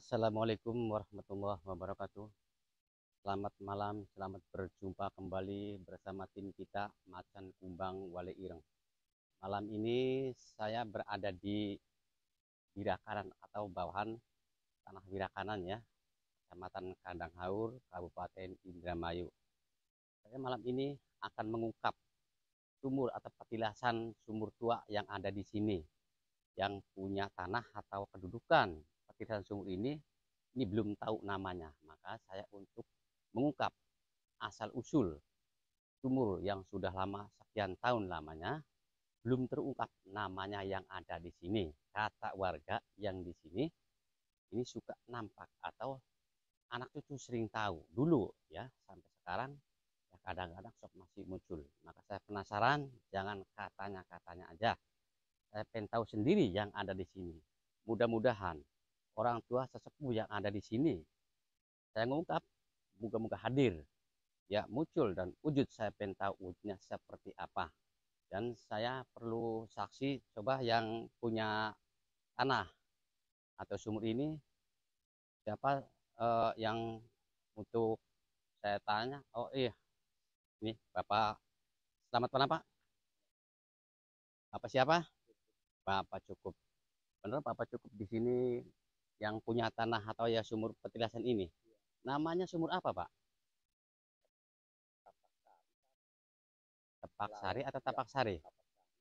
Assalamualaikum warahmatullahi wabarakatuh. Selamat malam, selamat berjumpa kembali bersama tim kita Macan Kumbang Wale Ireng. Malam ini saya berada di Wirakanan atau bawahan tanah Wirakanan ya, Kecamatan Kandang Haur, Kabupaten Indramayu. Saya malam ini akan mengungkap sumur atau petilasan sumur tua yang ada di sini, yang punya tanah atau kedudukan petilasan sumur ini belum tahu namanya. Maka saya untuk mengungkap asal-usul sumur yang sudah lama sekian tahun lamanya belum terungkap namanya yang ada di sini. Kata warga yang di sini ini suka nampak atau anak cucu sering tahu dulu ya, sampai sekarang ya kadang-kadang sok masih muncul. Maka saya penasaran, jangan katanya-katanya aja. Saya pengen tahu sendiri yang ada di sini. Mudah-mudahan orang tua sesepuh yang ada di sini saya mengungkap, moga-moga hadir ya, muncul dan wujud. Saya pengen tahu wujudnya seperti apa, dan saya perlu saksi. Coba yang punya tanah atau sumur ini siapa, yang untuk saya tanya. Oh iya, ini Bapak. Selamat malam Pak. Bapak siapa? Bapak Cukup. Benar Bapak Cukup di sini yang punya tanah atau ya sumur petilasan ini? Namanya sumur apa Pak? Tepak Sari atau Tapak Sari?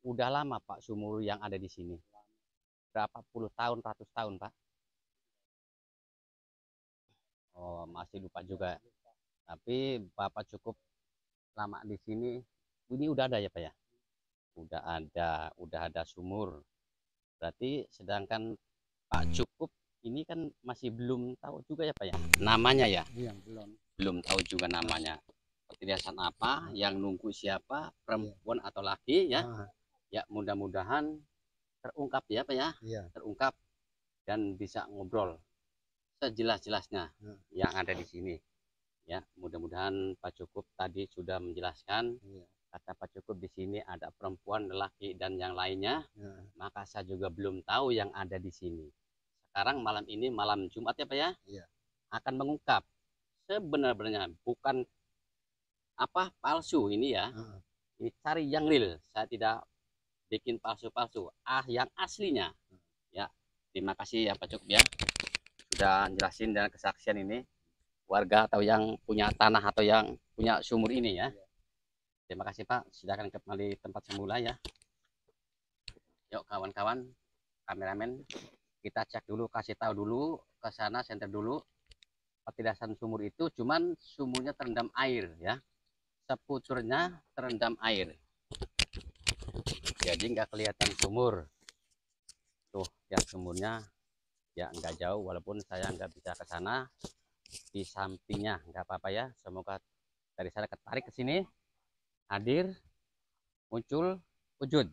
Udah lama Pak sumur yang ada di sini? Berapa puluh tahun, ratus tahun Pak? Oh, masih lupa juga. Tapi Bapak cukup lama di sini. Ini udah ada ya Pak ya? Udah ada sumur. Berarti sedangkan Pak Cukup ini kan masih belum tahu juga ya Pak ya? Namanya ya? Iya, belum. Belum tahu juga namanya. Petilasan apa, yang nunggu siapa, perempuan atau laki ya? Ya mudah-mudahan terungkap ya Pak ya? Iya. Terungkap dan bisa ngobrol sejelas-jelasnya yang ada di sini ya. Mudah-mudahan Pak Cukup tadi sudah menjelaskan. Kata Pak Cukup di sini ada perempuan, lelaki dan yang lainnya. Maka saya juga belum tahu yang ada di sini. Sekarang malam ini malam Jumat ya Pak ya, akan mengungkap sebenarnya, bukan apa palsu ini ya. Ini cari yang real, saya tidak bikin palsu-palsu, yang aslinya ya. Terima kasih ya Pak Cukup ya, sudah jelasin dan kesaksian ini warga atau yang punya tanah atau yang punya sumur ini ya. Terima kasih Pak, silakan kembali tempat semula ya. Yuk kawan-kawan kameramen, kita cek dulu, kasih tahu dulu ke sana, senter dulu. Petilasan sumur itu cuman sumurnya terendam air ya, sepucurnya terendam air, jadi nggak kelihatan sumur. Tuh lihat sumurnya ya, nggak jauh walaupun saya nggak bisa ke sana. Di sampingnya nggak apa-apa ya, semoga dari sana ketarik ke sini, hadir, muncul, wujud.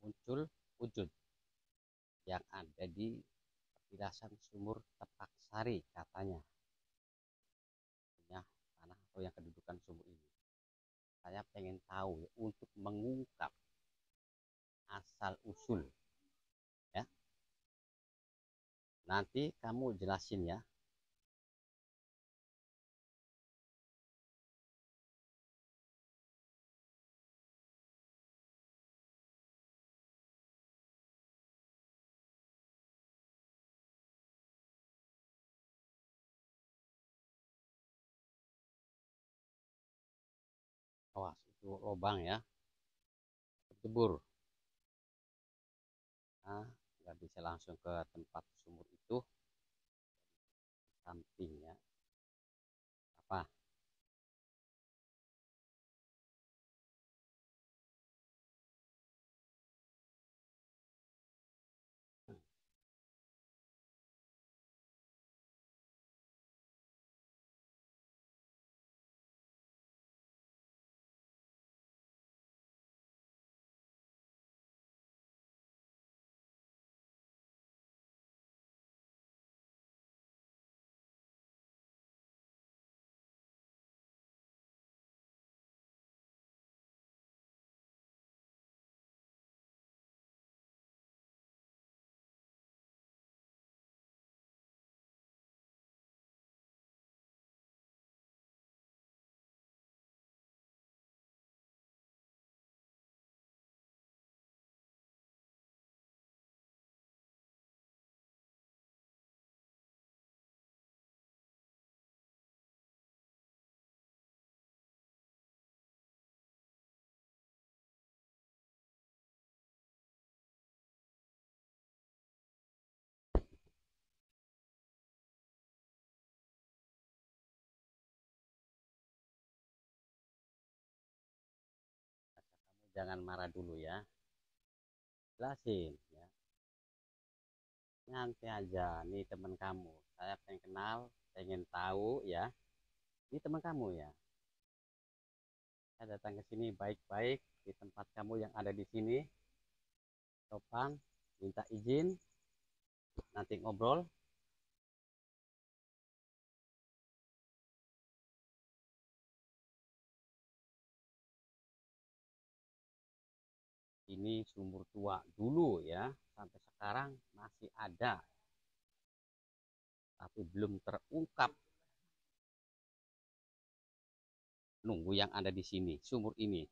muncul wujud yang ada di petilasan sumur Tepak Sari katanya. Ya, tanah atau yang kedudukan sumur ini. Saya pengen tahu ya, untuk mengungkap asal usul ya. Nanti kamu jelasin ya. Awas itu lubang ya, jebur. Nah, nggak bisa langsung ke tempat sumur itu, sampingnya apa? Jangan marah dulu ya, jelasin ya. Nanti aja nih teman kamu, saya pengen kenal, pengen tahu ya. Ini teman kamu ya. Saya datang ke sini baik-baik di tempat kamu yang ada di sini, sopan, minta izin, nanti ngobrol. Ini sumur tua dulu ya, sampai sekarang masih ada, tapi belum terungkap. Nunggu yang ada di sini, sumur ini.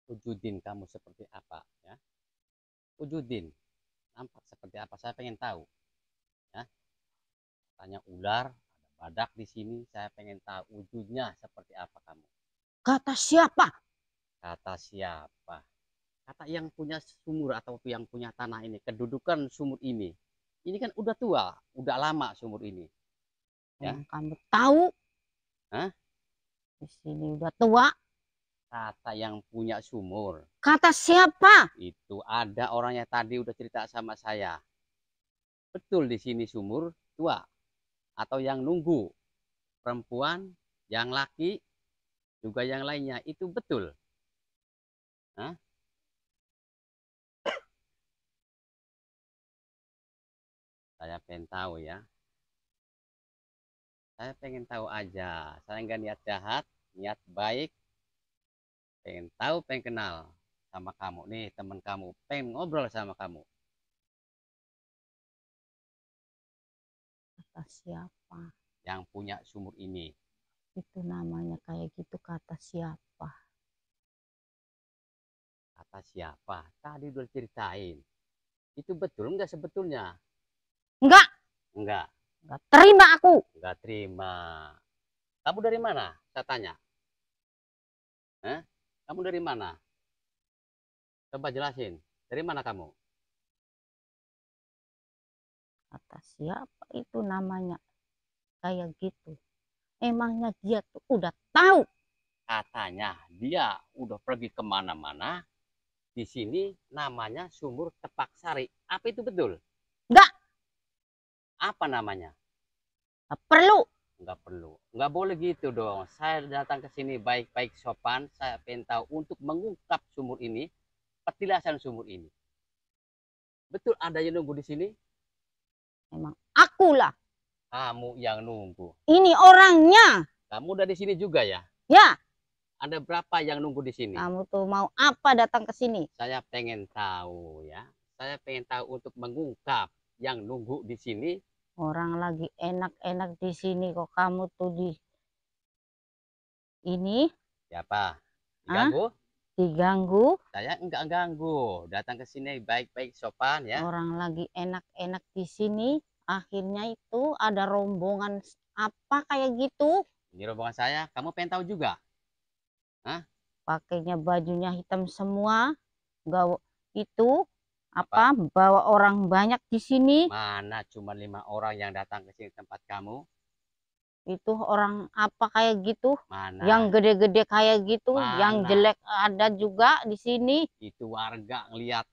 Wujudin kamu seperti apa ya. Wujudin, nampak seperti apa, saya pengen tahu ya. Tanya ular, ada badak di sini, saya pengen tahu wujudnya seperti apa kamu. Kata siapa? Kata siapa? Kata yang punya sumur atau yang punya tanah ini, kedudukan sumur ini kan udah tua, udah lama sumur ini ya. Yang kamu tahu Hah? di sini udah tua. Kata yang punya sumur Kata siapa? itu, ada orangnya tadi udah cerita sama saya. Betul di sini sumur tua, atau yang nunggu perempuan, yang laki, juga yang lainnya, itu betul. Hah? Saya pengen tahu ya. Saya pengen tahu aja. Saya nggak niat jahat, niat baik. Pengen tahu, pengen kenal sama kamu nih, teman kamu. Pengen ngobrol sama kamu. Kata siapa? Yang punya sumur ini. Itu namanya kayak gitu, kata siapa? Kata siapa? Tadi udah ceritain. Itu betul nggak sebetulnya? Enggak, Enggak. enggak terima aku. Enggak terima. Kamu dari mana? Saya tanya. Eh? Kamu dari mana? Coba jelasin. Dari mana kamu? Kata siapa itu namanya kayak gitu. Emangnya dia tuh udah tahu. Katanya dia udah pergi kemana-mana. Di sini namanya Sumur Tepak Sari. Apa itu betul? Enggak, Apa namanya? enggak perlu. Nggak perlu. Nggak boleh gitu dong. Saya datang ke sini baik-baik sopan. Saya pengen tahu untuk mengungkap sumur ini, petilasan sumur ini. Betul ada yang nunggu di sini? Emang akulah. Kamu yang nunggu. Ini orangnya. Kamu udah di sini juga ya? Ya, Ada berapa yang nunggu di sini? kamu tuh mau apa datang ke sini? Saya pengen tahu ya. Saya pengen tahu untuk mengungkap yang nunggu di sini. Orang lagi enak-enak di sini kok kamu tuh di ini, Siapa? ah, Ganggu? diganggu. Saya enggak ganggu. Datang ke sini baik-baik sopan ya. Orang lagi enak-enak di sini, akhirnya itu ada rombongan apa kayak gitu. Ini rombongan saya. Kamu pengen tahu juga? Hah? Pakainya bajunya hitam semua. Enggak itu Apa? apa bawa orang banyak di sini. Mana cuma 5 orang yang datang ke sini tempat kamu? Itu orang apa kayak gitu? Mana? Yang gede-gede kayak gitu, yang Mana? jelek ada juga di sini. Itu warga ngeliat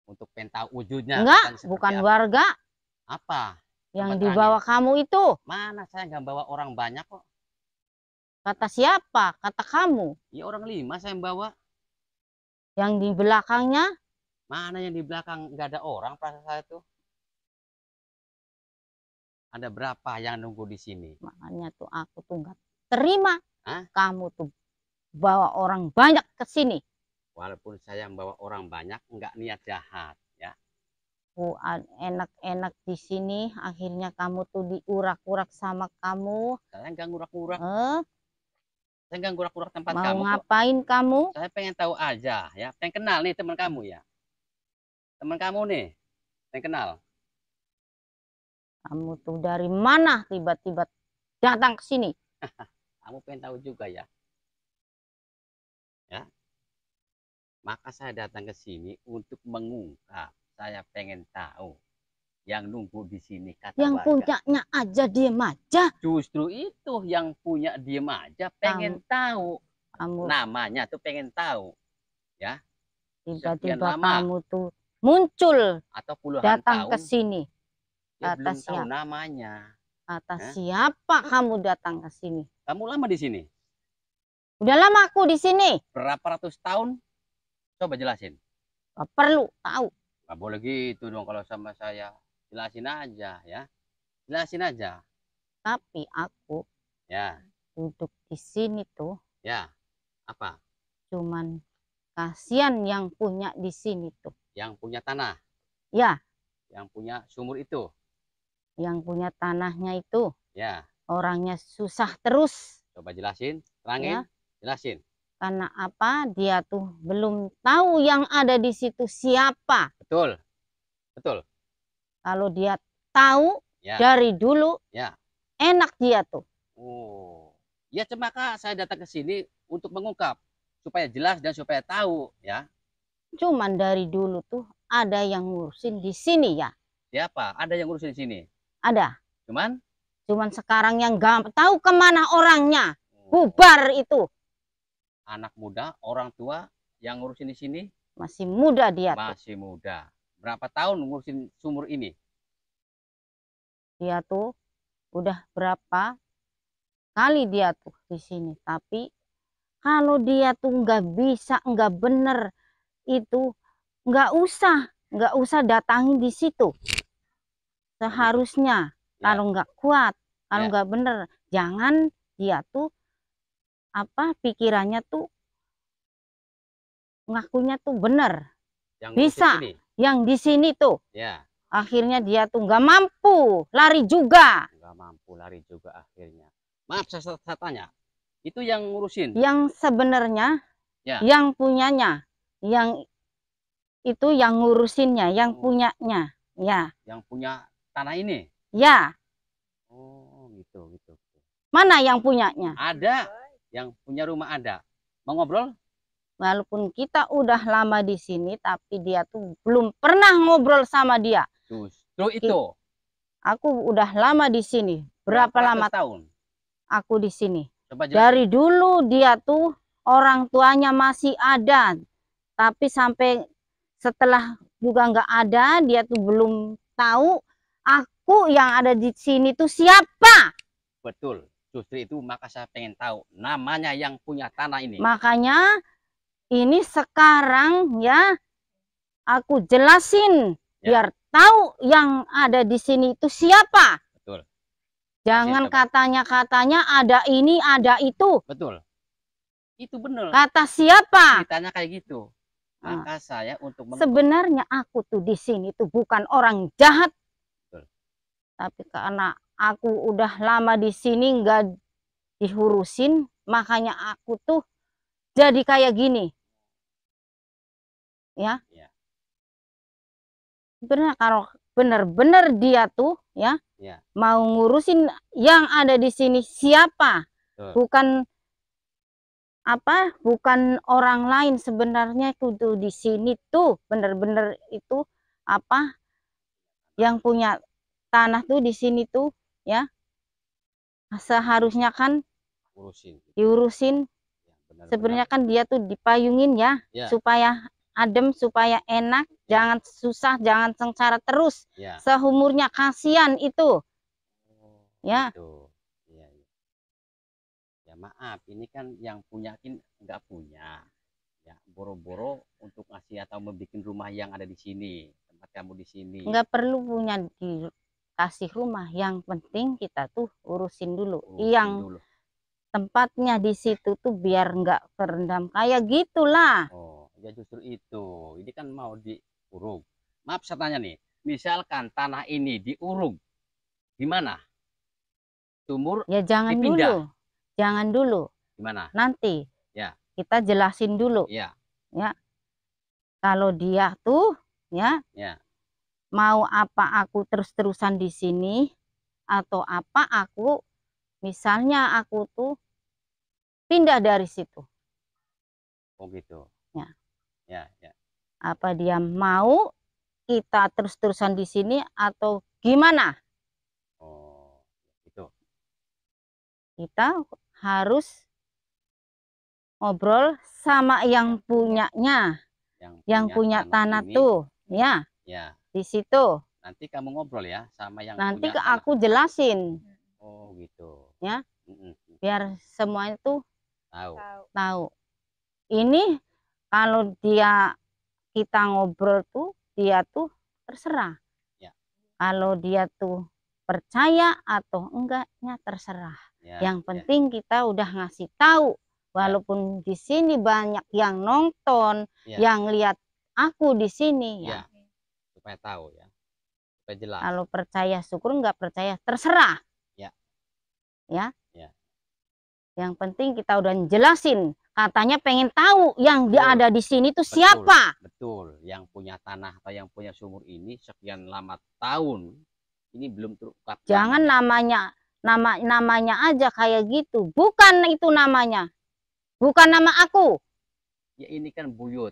untuk pengen tahu wujudnya. Enggak, Katanya seperti bukan apa? warga Apa? yang Tempat dibawa terakhir. kamu itu. Mana saya nggak bawa orang banyak kok. Kata siapa? Kata kamu. Ya orang 5 saya bawa. Yang di belakangnya, Mana yang di belakang nggak ada orang perasaan saya tuh. Ada berapa yang nunggu di sini? makanya tuh aku tuh nggak terima. Hah? Kamu tuh bawa orang banyak ke sini. Walaupun saya membawa orang banyak, nggak niat jahat ya. Enak-enak di sini, akhirnya kamu tuh diurak-urak sama kamu. Saya nggak ngurak-ngurak. Eh, Saya nggak ngurak-ngurak tempat mau kamu kok. ngapain kamu? Saya pengen tahu aja ya. Pengen kenal nih teman kamu ya. Teman kamu nih. Pengen kenal. Kamu tuh dari mana tiba-tiba datang ke sini? Kamu pengen tahu juga ya. Ya. Maka saya datang ke sini untuk mengungkap. Saya pengen tahu yang nunggu di sini kata Yang warga. punyanya aja diem aja. Justru itu yang punya diem aja pengen tahu. Kamu Namanya tuh pengen tahu. Ya. Sekian tiba-tiba lama kamu tuh muncul atau puluhan datang ke tahun sini. dia Kata belum tahu siapa? namanya. Kata Hah? siapa kamu datang ke sini? Kamu lama di sini? Udah lama aku di sini. Berapa ratus tahun? Coba jelasin. Gak perlu tahu. Nggak boleh gitu dong kalau sama saya. Jelasin aja ya. Jelasin aja. Tapi aku Ya, duduk di sini tuh ya. Apa? cuman kasihan yang punya di sini tuh. Yang punya tanah, Ya, yang punya sumur itu. yang punya tanahnya itu Ya, orangnya susah terus. coba jelasin, Ya, terangin, jelasin. karena apa? Dia tuh belum tahu yang ada di situ siapa. Betul, betul. Kalau dia tahu Ya, dari dulu ya. enak dia tuh. Oh, ya cemaka saya datang ke sini untuk mengungkap supaya jelas dan supaya tahu ya. Cuman dari dulu tuh ada yang ngurusin di sini ya. Siapa? Ada yang ngurusin di sini. Ada. Cuman Cuman sekarang yang gak tahu kemana orangnya. oh, Bubar itu. anak muda, orang tua yang ngurusin di sini Masih muda dia tuh. masih muda. Berapa tahun ngurusin sumur ini? Dia tuh udah berapa kali dia tuh di sini. Tapi kalau dia tuh nggak bisa, nggak bener itu nggak usah datangi di situ. Seharusnya Ya, kalau nggak kuat, kalau ya. nggak bener, jangan dia tuh apa pikirannya tuh ngakunya tuh bener. Yang ngurusin Bisa ini. yang di sini tuh. Ya, Akhirnya dia tuh nggak mampu lari juga. Nggak mampu lari juga akhirnya. Maaf, saya tanya, itu yang ngurusin? Yang sebenarnya, Ya. yang punyanya, yang itu yang ngurusinnya, yang Oh, punyanya, ya. yang punya tanah ini? Ya. Oh, gitu, gitu. Mana yang punyanya? Ada, yang punya rumah ada. Mau ngobrol? Walaupun kita udah lama di sini, tapi dia tuh belum pernah ngobrol sama dia. Justru itu. Aku udah lama di sini. Berapa lama tahun aku di sini? Coba jelasin. Dari dulu dia tuh orang tuanya masih ada, tapi sampai setelah juga nggak ada, dia tuh belum tahu aku yang ada di sini tuh siapa. Betul. Justru itu maka saya pengen tahu namanya yang punya tanah ini. Makanya ini sekarang ya aku jelasin biar tahu yang ada di sini itu siapa. Betul. Jangan katanya-katanya ada ini, ada itu. Betul. Itu benar. Kata siapa? Ceritanya kayak gitu. Maka saya untuk sebenarnya aku tuh di sini tuh bukan orang jahat. Betul. Tapi karena aku udah lama di sini nggak diurusin, makanya aku tuh jadi kayak gini. Ya. Sebenarnya kalau benar-benar dia tuh ya, mau ngurusin yang ada di sini siapa? Bukan apa? Bukan orang lain sebenarnya itu tuh di sini tuh benar-benar itu apa? Yang punya tanah tuh di sini tuh ya. Seharusnya kan diurusin. Sebenarnya kan dia tuh dipayungin ya, supaya adem, supaya enak, jangan susah, jangan sengsara terus seumurnya, kasihan itu. Ya. Gitu. Ya maaf, ini kan yang punya nggak punya. Ya, boro-boro untuk ngasih atau membuat rumah yang ada di sini, tempat kamu di sini. Nggak perlu punya dikasih rumah, yang penting kita tuh urusin dulu. Yang tempatnya di situ tuh biar nggak terendam kayak gitulah. Oh, ya justru itu. Ini kan mau diuruk. Maaf saya tanya nih, misalkan tanah ini diuruk, gimana? Sumur ya jangan dipindah. dulu. Jangan dulu. Gimana? Nanti. Ya. Kita jelasin dulu. Ya. Ya. Kalau dia tuh ya. Ya. Mau apa aku terus-terusan di sini atau apa aku misalnya aku tuh pindah dari situ. Oh gitu. Ya. Ya, ya. Apa dia mau kita terus-terusan di sini atau gimana? Oh, itu. Kita harus ngobrol sama yang punyanya. Yang punya tanah tuh, ya. Ya. Di situ. Nanti kamu ngobrol ya sama yang nanti punya aku jelasin. Oh gitu. Ya. Biar semuanya tuh tahu. Ini kalau kita ngobrol tuh dia tuh terserah. Ya. Kalau dia tuh percaya atau enggaknya terserah. Ya, yang penting kita udah ngasih tahu. Walaupun di sini banyak yang nonton, yang lihat aku di sini ya. Supaya tahu ya. Supaya jelas. Kalau percaya syukur, nggak percaya terserah. Ya. Ya. Yang penting kita udah jelasin. Katanya pengen tahu yang ada di sini tuh siapa. Betul. Yang punya tanah atau yang punya sumur ini sekian lama tahun ini belum terungkap. Jangan namanya aja kayak gitu. Bukan itu namanya. Bukan nama aku. Ya ini kan Buyut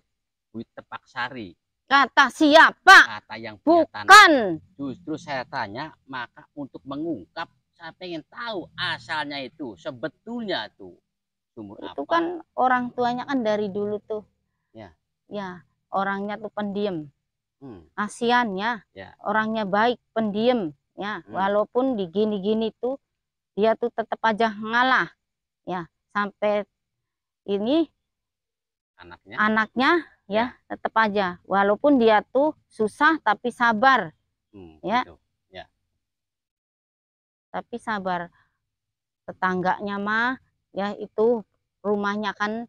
Tepak Sari. Kata siapa? Kata yang punya bukan tanah. Justru saya tanya maka untuk mengungkap saya pengen tahu asalnya itu sebetulnya tuh sumur itu apa. Kan orang tuanya kan dari dulu tuh. Ya, orangnya tuh pendiam. Kasiannya. Orangnya baik, pendiam ya. Walaupun di gini-gini tuh dia tuh tetap aja ngalah. Ya, sampai ini anaknya ya tetap aja walaupun dia tuh susah tapi sabar. Ya. Gitu. Tapi sabar. Tetangganya mah ya itu rumahnya kan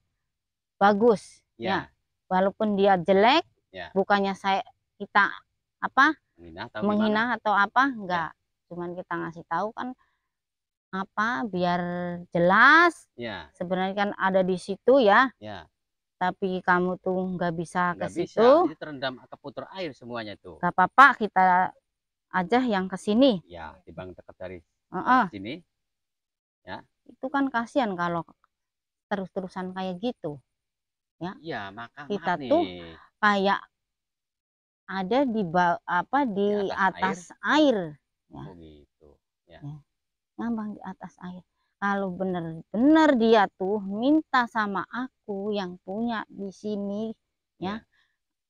bagus ya. Walaupun dia jelek, bukannya kita apa menghina atau gimana? menghina atau apa, Ya, enggak. Cuman kita ngasih tahu kan apa biar jelas ya, sebenarnya kan ada di situ ya, ya. tapi kamu tuh nggak bisa ke Nggak bisa, situ, itu terendam keputar air semuanya tuh. nggak apa-apa kita aja yang ke sini. Ya, dibanding dekat dari sana Heeh, ke sini, ya. itu kan kasihan kalau terus-terusan kayak gitu ya. Iya, maka maaf Kita nih, tuh kayak ada di apa di di atas air. atas air ya, Oh gitu, ya, ya, ngambang di atas air. Kalau bener-bener dia tuh minta sama aku yang punya di sini ya,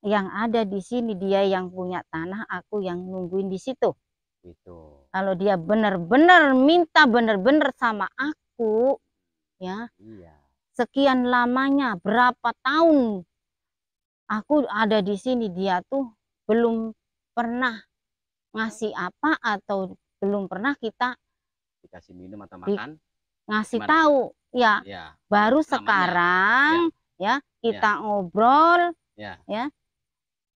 ya, yang ada di sini, dia yang punya tanah, aku yang nungguin di situ. gitu. Kalau dia bener-bener minta bener-bener sama aku ya, Iya, sekian lamanya berapa tahun aku ada di sini, dia tuh belum pernah ngasih apa atau belum pernah kita dikasih minum atau di, makan, ngasih gimana? tahu ya. Ya, Baru namanya, ya, sekarang ya ya, kita ngobrol ya, ya,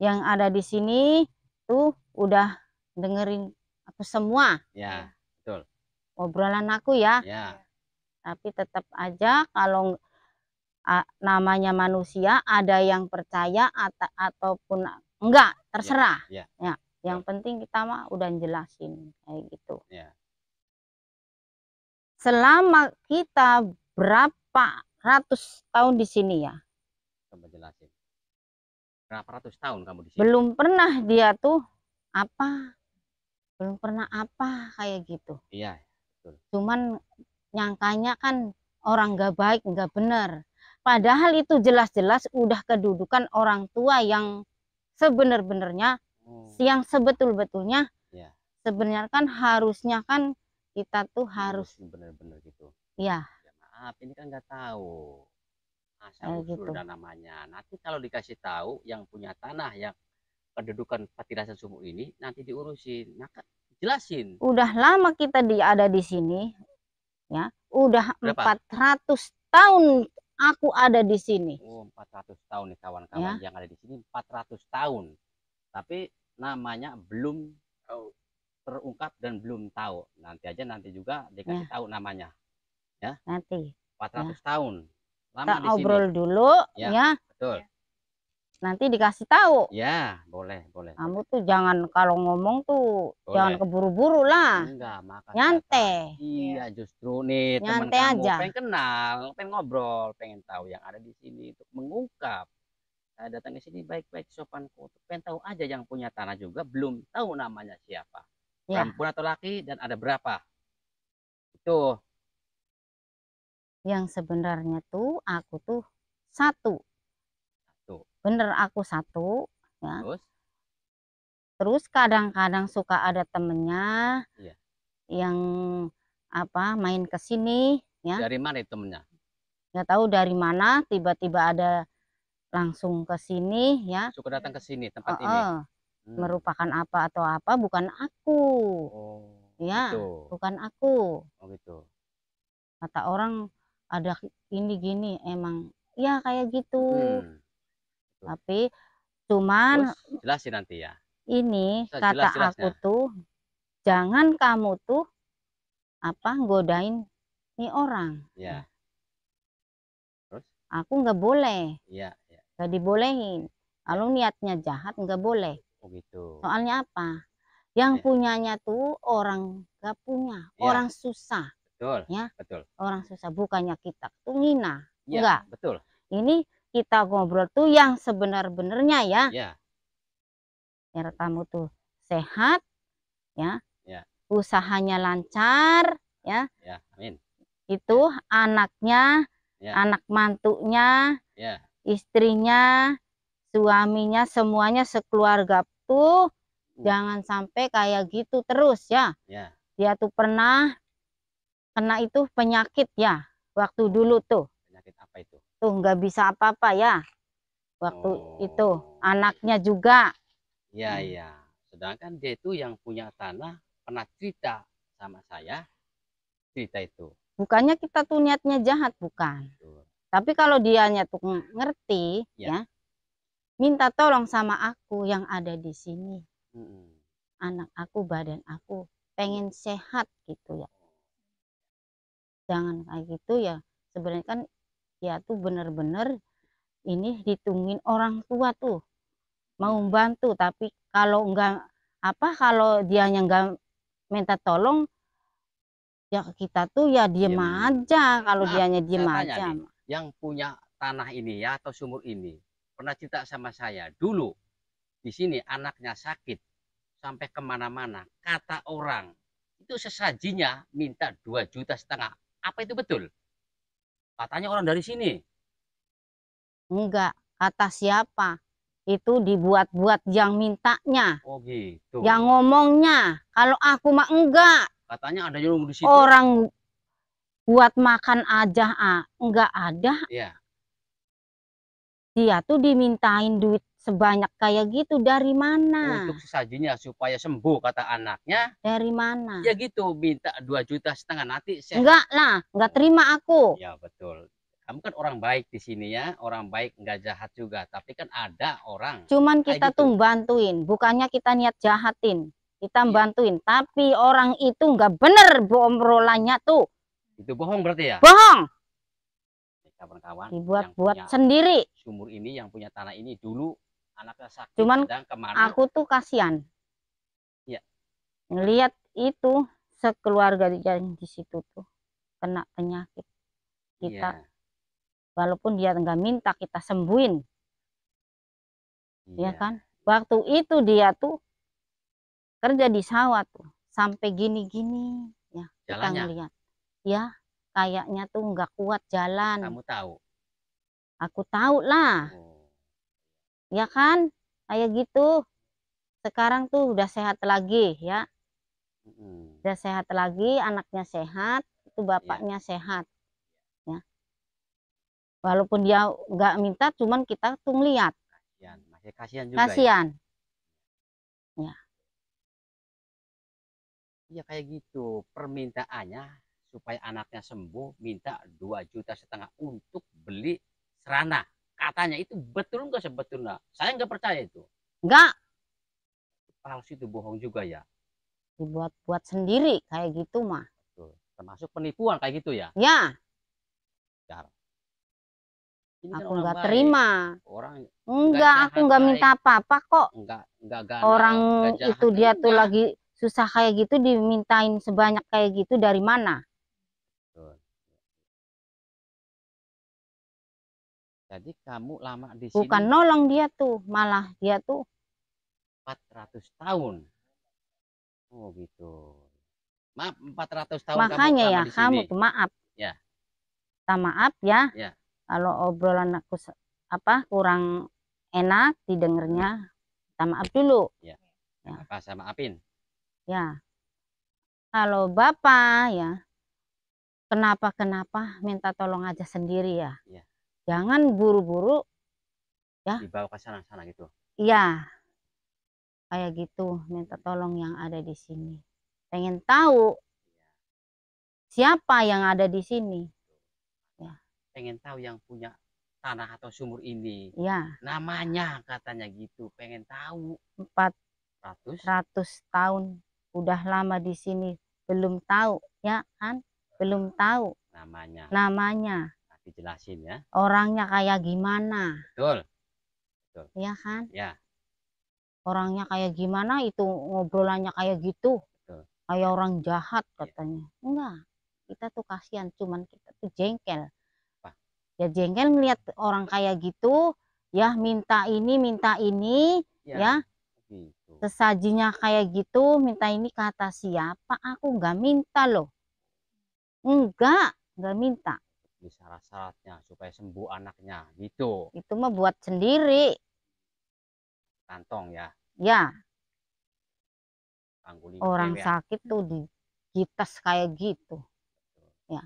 yang ada di sini tuh udah dengerin aku semua ya, betul, obrolan aku ya. ya, Tapi tetap aja kalau namanya manusia ada yang percaya ataupun enggak, ya, terserah ya, ya. Yang betul, penting kita mah udah jelasin kayak gitu. ya. Selama kita berapa ratus tahun di sini ya, Coba jelasin. Berapa ratus tahun kamu di sini? belum pernah dia tuh apa, belum pernah apa kayak gitu. Iya, betul. Cuman nyangkanya kan orang nggak baik, nggak bener. Padahal itu jelas-jelas udah kedudukan orang tua yang sebenar-benarnya, Oh, yang sebetul-betulnya. ya, Sebenarnya kan harusnya kan kita tuh harus diurusin bener-bener gitu. ya Ya maaf, ini kan nggak tahu asal kayak usul gitu. dan namanya. Nanti kalau dikasih tahu yang punya tanah yang kedudukan Patilasan Sumur ini nanti diurusin. Maka jelasin. Udah lama kita ada di sini ya. Udah Berapa? 400 tahun aku ada di sini Oh, 400 tahun nih kawan-kawan ya. yang ada di sini 400 tahun. Tapi namanya belum terungkap dan belum tahu. Nanti juga dikasih Ya, tahu namanya. Ya, nanti ya. 400 tahun. Kita Lama di sini. ngobrol dulu Ya, ya. betul. Nanti dikasih tahu. Ya, boleh, boleh, Kamu boleh. tuh jangan kalau ngomong tuh jangan Boleh. keburu-buru lah. Enggak, maka saya tanya. Nyantai. Iya, justru nih teman Nyantai kamu aja. pengen kenal, pengen ngobrol, pengen tahu yang ada di sini untuk mengungkap. Saya datang ke sini baik-baik sopan kutu. Pengen tahu aja yang punya tanah juga belum tahu namanya siapa. Ya, Perempuan atau laki dan ada berapa. Itu. yang sebenarnya tuh aku tuh satu. Tuh. Bener aku satu ya. Terus? Terus kadang-kadang suka ada temennya Iya. yang apa main ke sini ya. Dari mana itu temennya? Nggak tahu dari mana tiba-tiba ada langsung ke sini ya. Suka datang ke sini tempat ini. Oh, Hmm. merupakan apa atau apa bukan aku. Oh, Ya, gitu. bukan aku. Oh, gitu. Kata orang ada ini gini emang ya kayak gitu. Hmm. Tuh. Tapi Terus cuman jelasin nanti ya. ini kata aku Jelas-jelasnya. tuh jangan kamu tuh apa godain nih orang. Ya. Terus? Aku nggak boleh, Iya, ya. nggak dibolehin. Ya. Kalau niatnya jahat nggak boleh. Oh, gitu. Soalnya apa? Yang Ya. punyanya tuh orang nggak punya, Ya, orang susah, betul. ya, Betul. orang susah. Bukannya kita tuh ngina, Iya, enggak. betul. Ini kita ngobrol tuh yang sebenar-benarnya ya, Iya, biar kamu tuh sehat, ya, ya, usahanya lancar, ya. ya. Amin. Itu anaknya, Ya, anak mantunya, ya, istrinya, suaminya, semuanya sekeluarga tuh jangan sampai kayak gitu terus ya. ya. Dia tuh pernah kena itu penyakit ya, waktu dulu tuh. Penyakit apa itu? Tuh nggak bisa apa-apa ya. Waktu itu Oh, anaknya juga. iya, iya. Sedangkan dia itu yang punya tanah pernah cerita sama saya, cerita itu. Bukannya kita tuh niatnya jahat, bukan. Tuh. Tapi kalau dianya tuh ngerti Ya. ya, minta tolong sama aku yang ada di sini. Mm-mm. anak aku, badan aku pengen sehat gitu ya. Jangan kayak gitu ya. Sebenarnya kan dia tuh bener-bener ini ditungguin orang tua tuh mau bantu, tapi kalau enggak kalau dianya enggak minta tolong ya kita tuh ya diem Diem. aja. Kalau Maaf, dianya diem saya tanya aja. nih, yang punya tanah ini ya atau sumur ini pernah cerita sama saya dulu di sini anaknya sakit sampai kemana-mana, kata orang itu sesajinya minta 2,5 juta. Apa itu betul? Katanya orang dari sini. Enggak, kata siapa? Itu dibuat-buat yang mintanya, Oh gitu. yang ngomongnya. Kalau aku mah enggak. Katanya ada yang di situ. Orang buat makan aja enggak ada. Iya. Dia tuh dimintain duit sebanyak kayak gitu dari mana? Untuk sesajinya supaya sembuh kata anaknya. Dari mana? Ya gitu, minta 2,5 juta nanti sehat. Enggak lah, enggak terima aku. Ya betul. Kamu kan orang baik di sini ya, orang baik nggak jahat juga. Tapi kan ada orang. Cuman kayak kita gitu. tuh bantuin, bukannya kita niat jahatin. Kita Iya. bantuin, tapi orang itu enggak bener obrolannya tuh. Itu bohong berarti ya? Bohong. Kawan-kawan yang Dibuat-buat punya sendiri. sumur ini, yang punya tanah ini dulu anaknya sakit Cuman sedang kemana? aku tuh kasihan. Iya. Ngelihat itu sekeluarga di situ tuh kena penyakit. Kita Iya. walaupun dia nggak minta kita sembuhin, ya Iya. kan? Waktu itu dia tuh kerja di sawah tuh sampai gini-gini ya. Kita Jalannya? ngelihat ya kayaknya tuh nggak kuat jalan. Kamu tahu? Aku tahu lah, Oh. ya kan? Kayak gitu. Sekarang tuh udah sehat lagi ya. Udah sehat lagi, anaknya sehat, itu bapaknya sehat ya. Walaupun dia nggak minta, cuman kita tuh ngeliat. Kasihan, masih kasihan juga ya. Kasihan. Ya. Iya kayak gitu. Permintaannya supaya anaknya sembuh minta 2,5 juta untuk beli serana. Katanya itu betul nggak sebetulnya? Saya nggak percaya itu. Nggak, Palsu, itu bohong juga ya. dibuat-buat sendiri kayak gitu mah. Tuh, termasuk penipuan kayak gitu ya. Ya, Jar. Ini kan aku orang nggak baik. terima. Orang Enggak, aku nggak baik. minta apa-apa kok. Enggak ganal, Orang enggak jahat, itu dia tuh enggak. lagi susah kayak gitu dimintain sebanyak kayak gitu dari mana? Tuh. Jadi kamu lama di sini Bukan nolong dia tuh, malah dia tuh 400 tahun. Oh gitu. Maaf, 400 tahun kamu makanya lama ya di sini. kamu tuh maaf. Ya. Minta maaf ya. Ya. Kalau obrolan aku kurang enak didengarnya, minta maaf dulu. Ya. Ya. Apa saya maafin? Ya. Kalau Bapak ya, kenapa minta tolong aja sendiri ya. Ya. Jangan buru-buru ya. Dibawa ke sana-sana gitu. Iya. Kayak gitu, minta tolong yang ada di sini. Pengen tahu siapa yang ada di sini. Ya. Pengen tahu yang punya tanah atau sumur ini. Ya. Namanya katanya gitu, pengen tahu. 400 tahun udah lama di sini, belum tahu ya kan? Belum tahu Namanya. Nanti jelasin ya. Orangnya kayak gimana? Betul. Betul. Ya kan? Ya. Orangnya kayak gimana itu ngobrolannya kayak gitu. Betul. Kayak orang jahat katanya. Enggak. Kita tuh kasihan, cuman kita tuh jengkel. Apa? Ya jengkel ngeliat orang kayak gitu, ya minta ini, ya. Gitu. Sesajinya kayak gitu, minta ini kata siapa? Aku nggak minta loh. Nggak minta. Di syarat-syaratnya supaya sembuh anaknya gitu. Itu mah buat sendiri. Kantong ya. Ya. Panggulin Orang ya. sakit tuh digitas kayak gitu. Ya.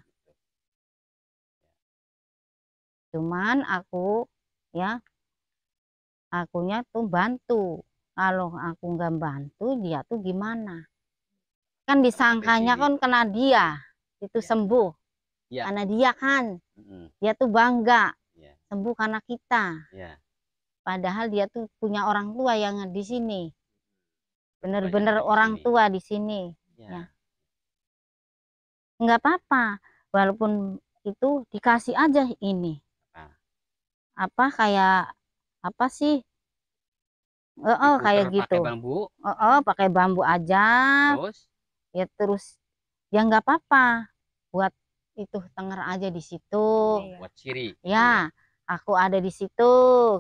Cuman aku ya, akunya tuh bantu. Kalau aku nggak bantu dia tuh gimana? Kan disangkanya kan kena dia itu sembuh. Ya. Karena dia kan, dia tuh bangga sembuh karena kita. Ya. Padahal dia tuh punya orang tua yang di sini. bener-bener di orang sini. tua di sini. Ya. Ya. Nggak apa-apa, walaupun itu dikasih aja ini. Nah, Apa kayak apa sih? Oh, diputer kayak pakai gitu. bambu, Oh, pakai bambu aja. terus Ya terus ya nggak apa-apa. Buat itu tenger aja di situ. buat ciri gitu ya. Ya, aku ada di situ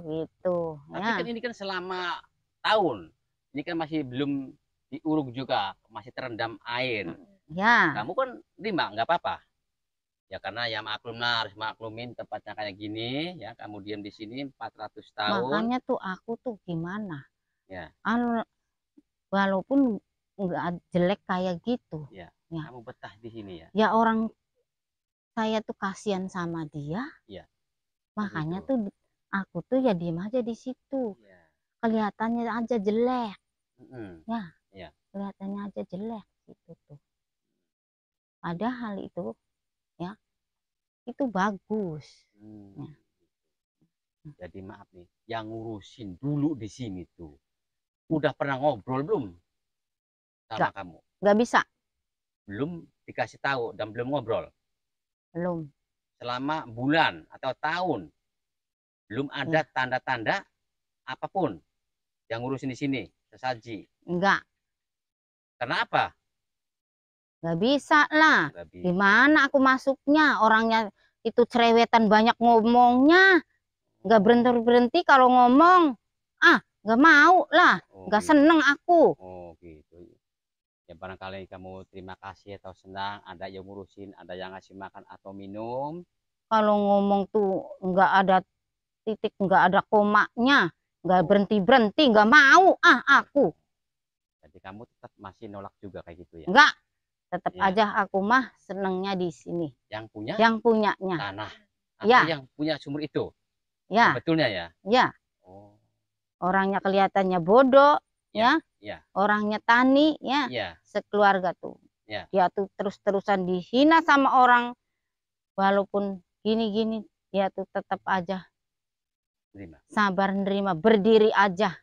gitu. Tapi kan Ya, ini kan selama tahun, ini kan masih belum diuruk juga, masih terendam air. ya. Kamu kan terima, nggak apa-apa. Ya karena ya maklum lah, harus maklumin tempatnya kayak gini, ya kamu diam di sini 400 tahun, Makanya tuh aku tuh gimana? ya, Anu, walaupun nggak jelek kayak gitu, ya, ya, kamu betah di sini ya, ya orang saya tuh kasihan sama dia, ya, makanya begitu, tuh aku tuh ya diem aja di situ. ya, Kelihatannya aja jelek, mm, ya, ya, kelihatannya aja jelek gitu tuh. Padahal itu, ya, itu bagus. hmm. Ya. Jadi maaf nih, yang ngurusin dulu di sini tuh, udah pernah ngobrol belum sama Nggak, kamu? nggak bisa, Belum dikasih tahu dan belum ngobrol belum. selama bulan atau tahun, belum ada Ya, tanda-tanda apapun yang ngurusin di sini sesaji. nggak. Kenapa? Nggak bisa lah. Nggak bisa. Gimana aku masuknya? Orangnya itu cerewetan banyak ngomongnya. Nggak Oh, berhenti-berhenti kalau ngomong. Ah, nggak mau lah. oh Nggak gitu. seneng aku. Oh gitu. Ya barangkali kamu terima kasih atau senang ada yang ngurusin, ada yang ngasih makan atau minum. Kalau ngomong tuh nggak ada titik, nggak ada komanya. Nggak Oh, berhenti-berhenti. Nggak mau. Ah, aku. jadi kamu tetap masih nolak juga kayak gitu ya? Nggak. Tetap Ya, aja aku mah senengnya di sini. yang punya Yang punyanya. tanah atau Ya, yang punya sumur itu ya, sebetulnya ya? ya. Oh, Orangnya kelihatannya bodoh. ya, Ya. ya, Orangnya tani. Ya. ya, Sekeluarga tuh. ya, Dia tuh terus-terusan dihina sama orang. Walaupun gini-gini, dia tuh tetap aja terima. sabar nerima, berdiri aja.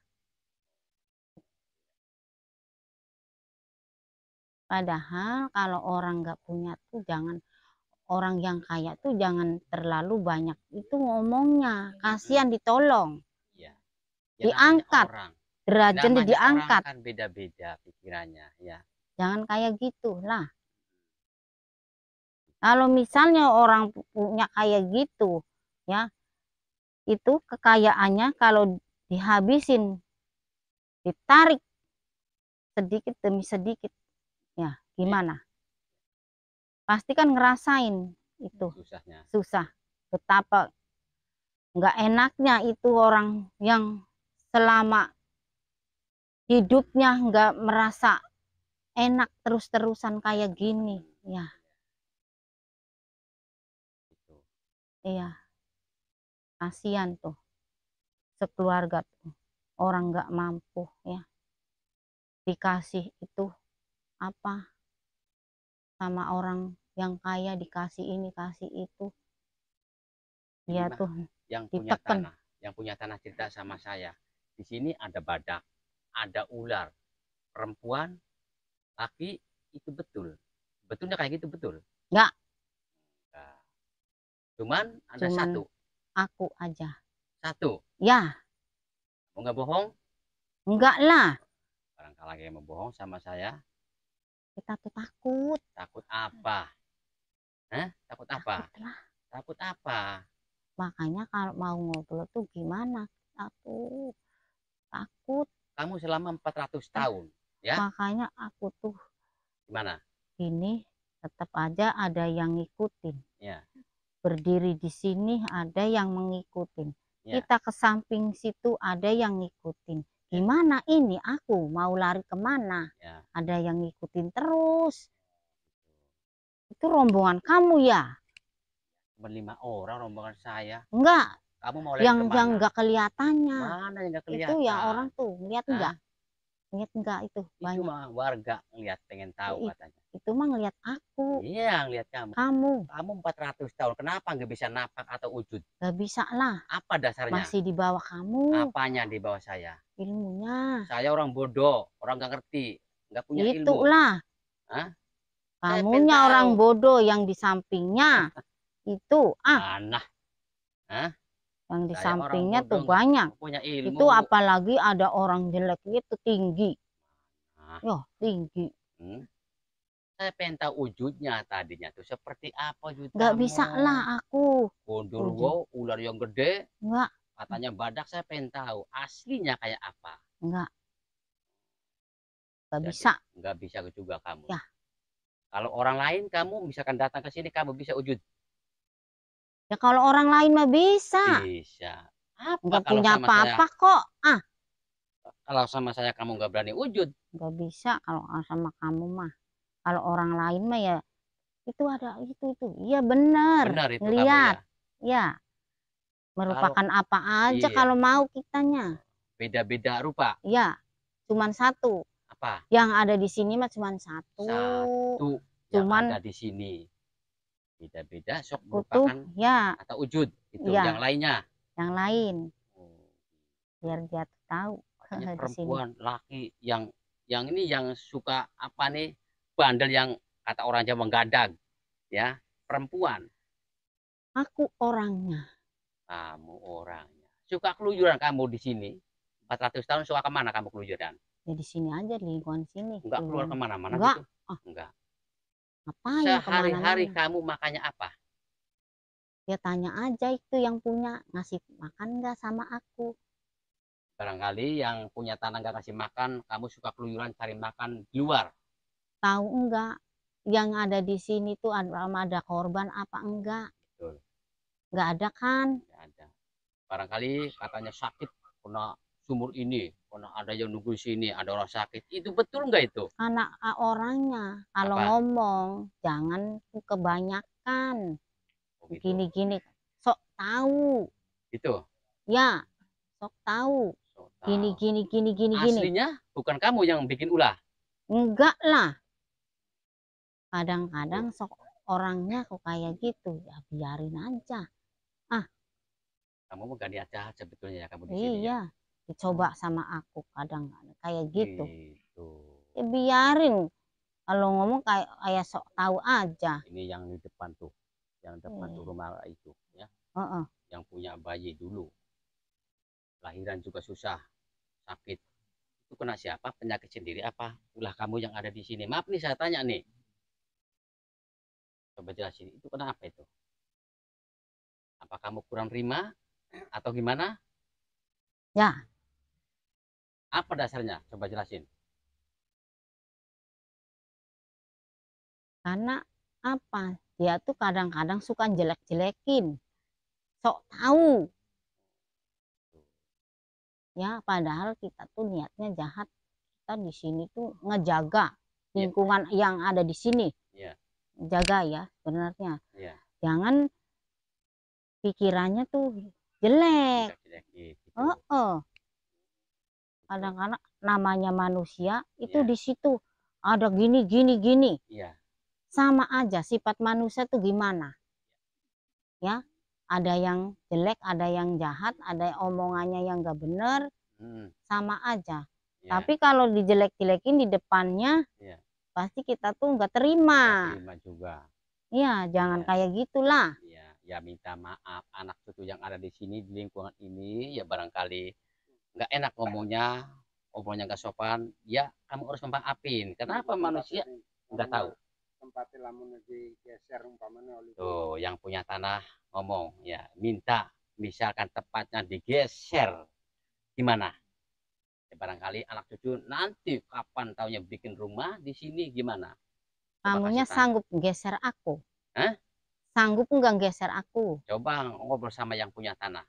Padahal kalau orang nggak punya tuh jangan, orang yang kaya tuh jangan terlalu banyak itu ngomongnya. Kasihan ditolong, Ya, ya namanya diangkat, orang. derajatnya Namanya orang diangkat. kan beda-beda pikirannya, ya. Jangan kayak gitu lah. Kalau misalnya orang punya kayak gitu, ya itu kekayaannya kalau dihabisin, ditarik sedikit demi sedikit, ya Iya, gimana? Pasti kan ngerasain itu susahnya. susah, betapa nggak enaknya itu orang yang selama hidupnya nggak merasa enak terus-terusan kayak gini. Ya, Gitu. iya, kasihan tuh sekeluarga tuh orang nggak mampu ya dikasih itu apa sama orang yang kaya dikasih ini kasih itu, Ini dia mah tuh diteken. yang punya tanah cerita sama saya. Di sini ada badak, ada ular, perempuan, laki, itu betul. Betulnya kayak gitu betul. Nggak, Nah, cuman ada cuman satu, aku aja. satu. Ya, Mau nggak bohong? enggak lah. Barangkali yang mau bohong sama saya, Kita tuh takut. takut apa? Hah? Takut apa? Takut lah. Takut apa? Makanya kalau mau ngobrol tuh gimana? Aku takut. Kamu selama 400 Eh, tahun, ya? makanya aku tuh Gimana? ini tetap aja ada yang ngikutin. Ya, Berdiri di sini ada yang mengikutin. ya, Kita ke samping situ ada yang ngikutin. ya, Gimana ini aku mau lari kemana? ya. Ada yang ngikutin terus. Itu rombongan kamu ya? Cuma 5 orang rombongan saya. Enggak, Kamu mau lari yang kemana? enggak kelihatannya. Mana yang nggak Itu yang kelihatan? orang tuh lihat enggak? Hah? Lihat enggak itu Itu banyak. mah warga ngeliat pengen tahu Itu katanya. itu mah ngeliat aku. Iya, ngeliat kamu. Kamu 400 tahun, kenapa nggak bisa napak atau wujud? Gak bisa lah. Apa dasarnya? Masih di bawah kamu. Apanya di bawah saya? Ilmunya. Saya orang bodoh, orang nggak ngerti, nggak punya ilmu. Itulah. Hah? Kamunya orang bodoh yang di sampingnya. Itu. Mana? Hah? Yang di Saya sampingnya bodoh, tuh banyak. punya ilmu. Itu apalagi ada orang jelek itu tinggi. Nah. Tinggi. Saya pengen tahu wujudnya tadinya tuh seperti apa wujud Gak kamu. bisa lah aku. Gondorwo, ular yang gede. Enggak. Katanya badak, saya pengen tahu aslinya kayak apa. Enggak. Gak Jadi, bisa. Enggak bisa juga kamu. Ya. Kalau orang lain kamu misalkan datang ke sini kamu bisa wujud. Ya kalau orang lain mah bisa. Bisa. Apa Enggak kalau punya sama apa-apa saya? kok. Kalau sama saya kamu nggak berani wujud. Nggak bisa kalau sama kamu mah. Kalau orang lain mah ya itu ada itu. Iya benar. Benar itu Lihat. kamu ya. Ya. Merupakan apa aja iya. kalau mau kitanya. Beda-beda rupa. Ya. Cuman satu. Apa? Yang ada di sini mah cuman satu. Satu. Cuman yang ada di sini. Beda-beda sok merupakan ya atau wujud itu ya. Yang lainnya. Yang lain. Biar dia tahu. Katanya perempuan, laki yang ini yang suka apa nih? Bandel yang kata orang Jawa menggadag. Ya, perempuan. Aku orangnya. Kamu orangnya. Suka keluyuran kamu di sini. 400 tahun suka kemana kamu keluyuran? Ya di sini aja, di lingkungan sini. Enggak keluar kemana-mana enggak. gitu? Enggak. Ngapain sehari-hari kamu makannya apa? Ya tanya aja itu yang punya, ngasih makan enggak sama aku. Barangkali yang punya tanah nggak kasih makan, kamu suka keluyuran cari makan di luar. Tahu enggak? Yang ada di sini tuh ada korban apa enggak? Betul. Enggak ada kan? Enggak ada. Barangkali katanya sakit kena sumur ini, kena ada yang nunggu sini, ada orang sakit. Itu betul enggak itu? Anak orangnya kalau ngomong jangan kebanyakan. Gini-gini, sok tahu. Itu. Ya, sok tahu. Gini. Aslinya bukan kamu yang bikin ulah? Enggak lah. Kadang-kadang sok orangnya kok kayak gitu, ya biarin aja. Kamu mau gak niat jahat sebetulnya ya kamu di sini. Iya, dicoba sama aku kadang-kadang kayak gitu. Gitu. Ya biarin. Kalau ngomong kayak sok tahu aja. Ini yang di depan tuh, yang depan tuh rumah itu ya. Yang punya bayi dulu. Lahiran juga susah, sakit. Itu kena siapa? Penyakit sendiri apa? Ulah kamu yang ada di sini. Maaf nih saya tanya nih. Coba jelasin, itu kenapa itu? Apa kamu kurang terima atau gimana? Ya. Apa dasarnya? Coba jelasin. Karena apa? Dia tuh kadang-kadang suka jelek-jelekin. Sok tahu. Ya, padahal kita tuh niatnya jahat. Kita di sini tuh ngejaga lingkungan yang ada di sini. Jaga ya sebenarnya. Jangan pikirannya tuh jelek. Kadang-kadang namanya manusia itu di situ ada gini. Sama aja sifat manusia tuh gimana? Ya, ada yang jelek, ada yang jahat, ada omongannya yang gak bener, sama aja. Tapi kalau dijelek-jelekin di depannya, pasti kita tuh nggak terima. Juga. Iya, jangan kayak gitulah. Ya minta maaf anak cucu yang ada di sini di lingkungan ini ya barangkali nggak enak ngomongnya nggak sopan. Ya kamu harus memaafin. Kenapa manusia nggak tahu? Tuh yang punya tanah ngomong ya minta misalkan tepatnya digeser gimana? Ya, barangkali anak cucu nanti kapan taunya bikin rumah di sini gimana? Kamunya sanggup geser aku? Sanggup nggak geser aku? Coba ngobrol sama yang punya tanah.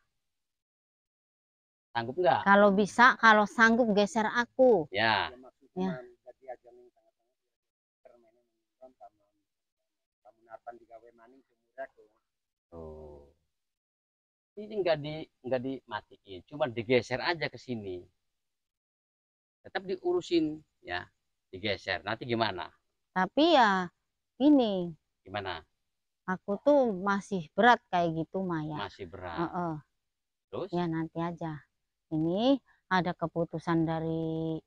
Sanggup nggak? Kalau bisa, kalau sanggup geser aku. Ya. Oh. Ini nggak dimatiin, cuma digeser aja ke sini. Tetap diurusin ya, digeser. Nanti gimana? Tapi ya gini, Gimana? aku tuh masih berat kayak gitu mah ya. Masih berat. Heeh. Terus? Ya nanti aja. Ini ada keputusan dari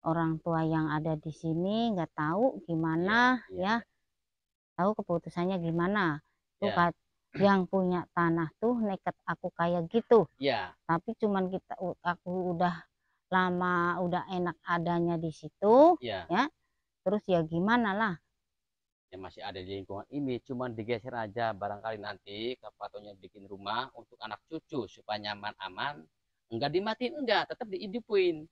orang tua yang ada di sini, nggak tahu gimana Iya. ya. Tahu keputusannya gimana. Tuh Ya. yang punya tanah tuh nekat aku kayak gitu. Ya. Tapi cuman aku udah lama, udah enak adanya di situ Ya. ya. Terus ya gimana lah. Yang masih ada di lingkungan ini, cuman digeser aja, barangkali nanti kapatonya bikin rumah untuk anak cucu supaya nyaman aman, enggak dimatiin, enggak, tetap dihidupin,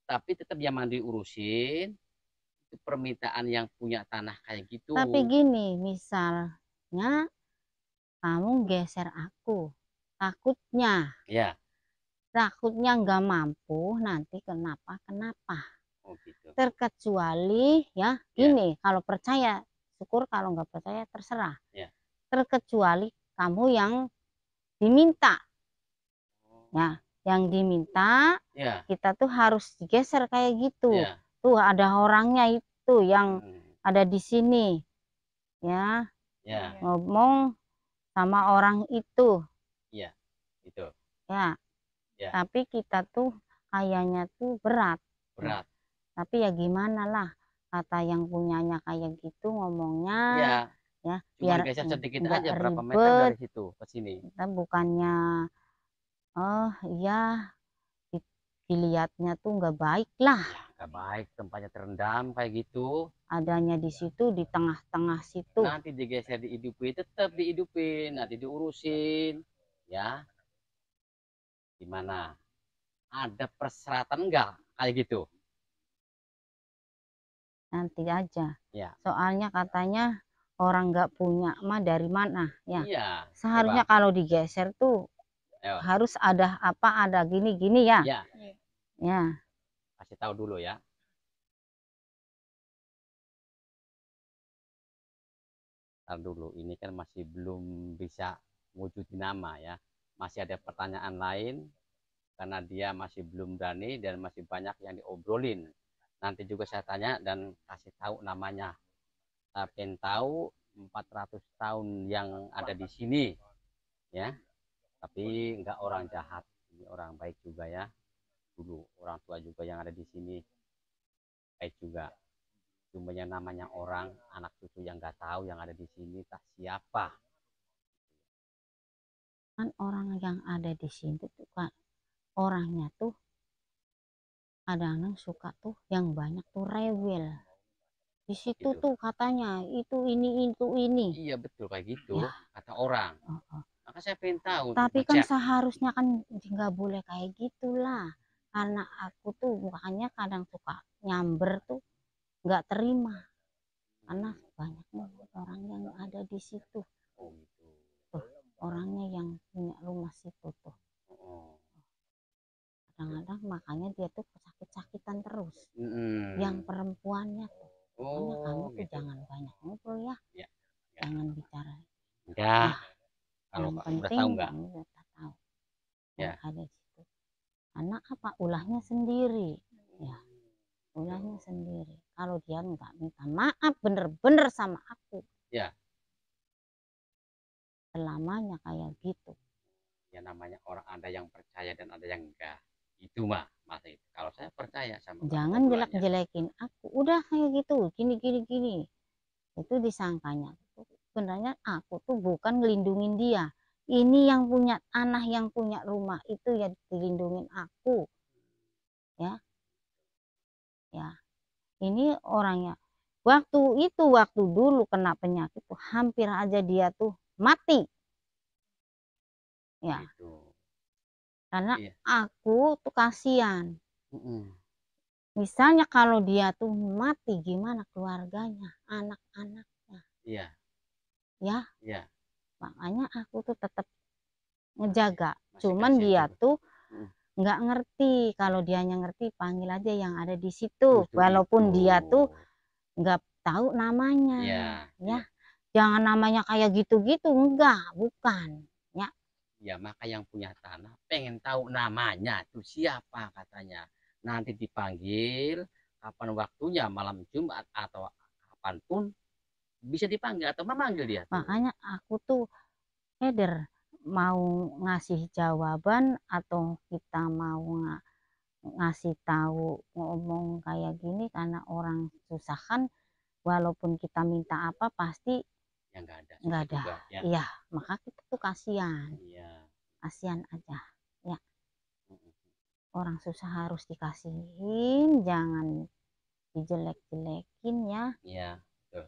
tapi tetap yang diurusin itu permintaan yang punya tanah kayak Tapi gitu. gini, misalnya kamu geser aku, takutnya Ya. nggak mampu nanti kenapa. Oh gitu. Terkecuali ya Ya. gini, kalau percaya syukur, kalau nggak percaya terserah. Ya. Terkecuali kamu yang diminta ya, yang diminta Ya. kita tuh harus digeser kayak gitu. Ya. Tuh ada orangnya itu yang Hmm. ada di sini ya, Ya. ngomong sama orang itu Ya. Itu. ya. Ya. Tapi kita tuh kayaknya tuh berat. Berat. Tapi ya gimana lah, kata yang punyanya kayak gitu ngomongnya Ya. ya, Cuman biar geser sedikit nggak aja, berapa meter ribet. dari situ ke sini. Kita bukannya oh iya, dilihatnya tuh nggak baik lah, Ya, nggak baik tempatnya terendam kayak gitu. adanya di situ di tengah-tengah situ. Nanti digeser dihidupin, tetap dihidupin, nanti diurusin, ya. Gimana? Ada persyaratan enggak kayak gitu? Nanti aja, Ya. soalnya katanya orang nggak punya mah dari mana ya. Iya. Seharusnya Coba. kalau digeser tuh Ayo. harus ada apa, ada gini-gini ya. Ya. Ya. Kasih tahu dulu ya. Ntar dulu, ini kan masih belum bisa wujudin nama ya. Masih ada pertanyaan lain karena dia masih belum berani dan masih banyak yang diobrolin. Nanti juga saya tanya dan kasih tahu namanya. Saya pengen tahu 400 tahun yang ada di sini ya. Tapi enggak orang jahat, ini orang baik juga ya. Dulu orang tua juga yang ada di sini baik juga. Cuma yang namanya orang anak cucu yang nggak tahu yang ada di sini tak siapa. Kan orang yang ada di sini tuh kan orangnya tuh kadang suka tuh yang banyak tuh rewel. Di situ Gitu. tuh katanya itu ini. Iya betul kayak gitu Ya, kata orang. oh. Maka saya pengen tahu untuk Tapi kan ngecek. seharusnya kan nggak boleh kayak gitulah. Karena aku tuh makanya kadang suka nyamber tuh nggak terima. Karena banyaknya orang yang ada di situ. Oh gitu. Tuh, orangnya yang punya rumah situ tuh. Oh. Kadang-kadang makanya dia tuh sakit-sakitan terus. Mm-mm. Yang perempuannya tuh. Pokoknya kamu tuh gitu. jangan banyak ngobrol ya. Ya. Jangan bicara. Enggak. Nah, Kalau yang udah penting tahu enggak? kamu udah tahu. Ya. Yang ada di situ. Anak apa? Ulahnya sendiri. Ya, ulahnya sendiri. Kalau dia nggak minta maaf bener-bener sama aku. Ya. Selamanya kayak gitu. Ya namanya orang ada yang percaya dan ada yang enggak. Itu mah masa itu. Kalau saya percaya sama Jangan obrolannya. jelek-jelekin aku. Udah kayak gitu. Gini. Itu disangkanya. Sebenarnya aku tuh bukan ngelindungin dia. Ini yang punya tanah, yang punya rumah itu ya dilindungin aku. Ya. Ya. Ini orangnya. Waktu dulu kena penyakit tuh hampir aja dia tuh mati. Ya. Gitu. Karena Iya. aku tuh kasihan. Mm-mm. Misalnya kalau dia tuh mati gimana keluarganya, anak-anaknya. Iya. Ya. Iya. Makanya aku tuh tetap ngejaga. Masih Cuman kasihan dia juga. tuh Mm. nggak ngerti. Kalau dianya ngerti panggil aja yang ada di situ. Justru Walaupun itu. dia tuh nggak tahu namanya. Iya. Ya. Iya. Jangan namanya kayak gitu-gitu, enggak, bukan. Ya. Ya maka yang punya tanah pengen tahu namanya itu siapa katanya. Nanti dipanggil kapan waktunya, malam Jumat atau kapanpun bisa dipanggil atau memanggil dia tuh. Makanya aku tuh Eder mau ngasih jawaban atau kita mau ngasih tahu ngomong kayak gini karena orang susah kan, walaupun kita minta apa pasti Ya nggak ada, nggak susah ada. juga ya. Iya, maka kita tuh kasihan, Iya. kasihan aja ya. Mm-mm. Orang susah harus dikasihin, jangan dijelek-jelekin ya. Iya, betul.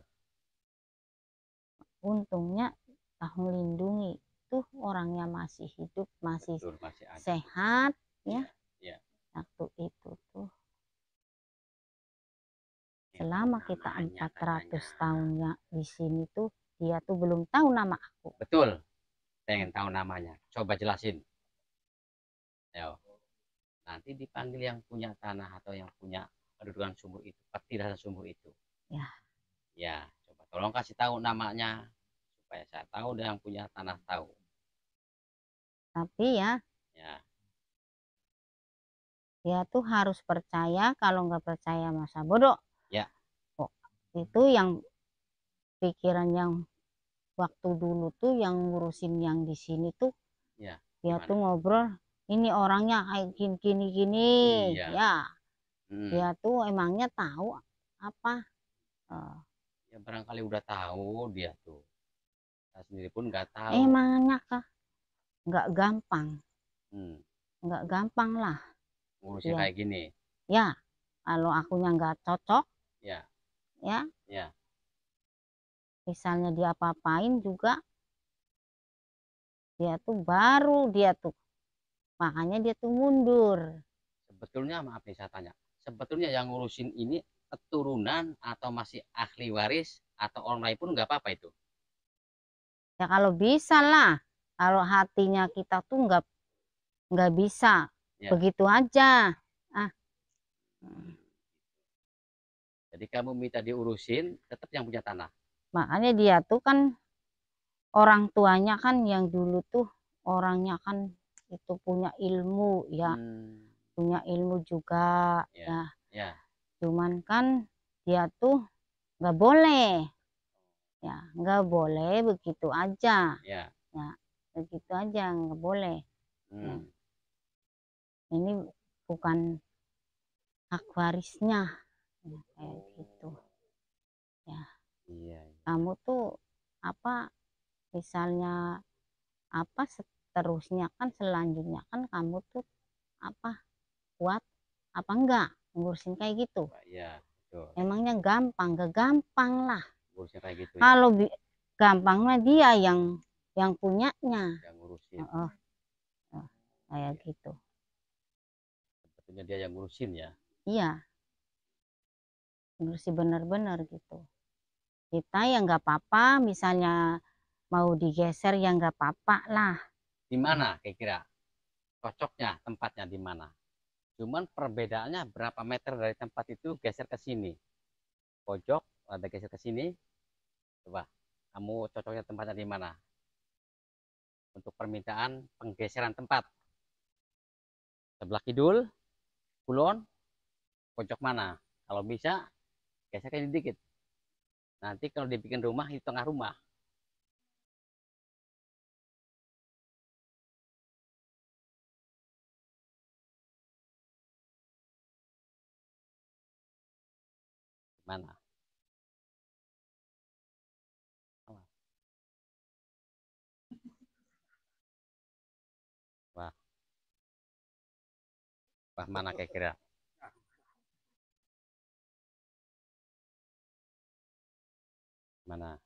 Untungnya Tahun Lindungi tuh orangnya masih hidup, masih Betul, masih ada. sehat ya. Iya. Waktu itu tuh Ya, selama tahu kita namanya 400 katanya. tahunnya di sini tuh dia tuh belum tahu nama aku. Betul, pengen tahu namanya. Coba jelasin. Ayo. Nanti dipanggil yang punya tanah atau yang punya kedudukan sumur itu, petilasan sumur itu. Ya, Ya, coba tolong kasih tahu namanya supaya saya tahu dan yang punya tanah tahu. tapi ya Ya, dia tuh harus percaya, kalau nggak percaya masa bodoh. ya, Kok itu yang pikiran yang waktu dulu tuh yang ngurusin yang di sini tuh ya. dia tuh Gimana? ngobrol ini orangnya kayak gini gini gini Iya. ya. Dia Hmm. tuh emangnya tahu apa eh, Ya barangkali udah tahu dia tuh. Saya sendiri pun nggak tahu. emangnya kah nggak gampang, Hmm. nggak gampang lah Ngurusin dia kayak gini. ya. Kalau akunya nggak cocok Ya, ya, ya. misalnya dia apa-apain juga dia tuh baru dia tuh makanya dia tuh mundur. Sebetulnya maaf nih saya tanya. Sebetulnya yang ngurusin ini keturunan atau masih ahli waris atau orang lain pun nggak apa-apa itu. Ya kalau bisa lah, kalau hatinya kita tuh nggak bisa Ya. begitu aja. Ah, Jadi kamu minta diurusin, tetap yang punya tanah. makanya dia tuh kan orang tuanya kan yang dulu tuh orangnya kan itu punya ilmu ya, Hmm. punya ilmu juga Ya, ya. ya, Cuman kan dia tuh nggak boleh ya, nggak boleh begitu aja ya. ya, begitu aja nggak boleh. Nah, Hmm. ini bukan hak warisnya ya, kayak gitu ya. Iya, Kamu tuh apa misalnya apa seterusnya kan selanjutnya kan kamu tuh apa kuat apa enggak ngurusin kayak gitu. Pak. Iya, betul. Emangnya gampang? Gak gampang lah. Ngurusnya kayak gitu ya, Kalau gampangnya dia yang punyanya. yang ngurusin. Oh, oh, kayak Iya, gitu. sebetulnya dia yang ngurusin ya. Iya, ngurusi bener-bener gitu. Kita ya nggak apa-apa, misalnya mau digeser ya nggak apa-apa lah. Di mana kira-kira cocoknya tempatnya di mana? Cuman perbedaannya berapa meter dari tempat itu geser ke sini. Pojok ada geser ke sini. Coba kamu cocoknya tempatnya di mana? Untuk permintaan penggeseran tempat. Sebelah kidul, kulon, pojok mana? Kalau bisa geser ke ini dikit. Nanti kalau dibikin rumah di tengah rumah. Mana? Wah, wah mana kira-kira? Mana?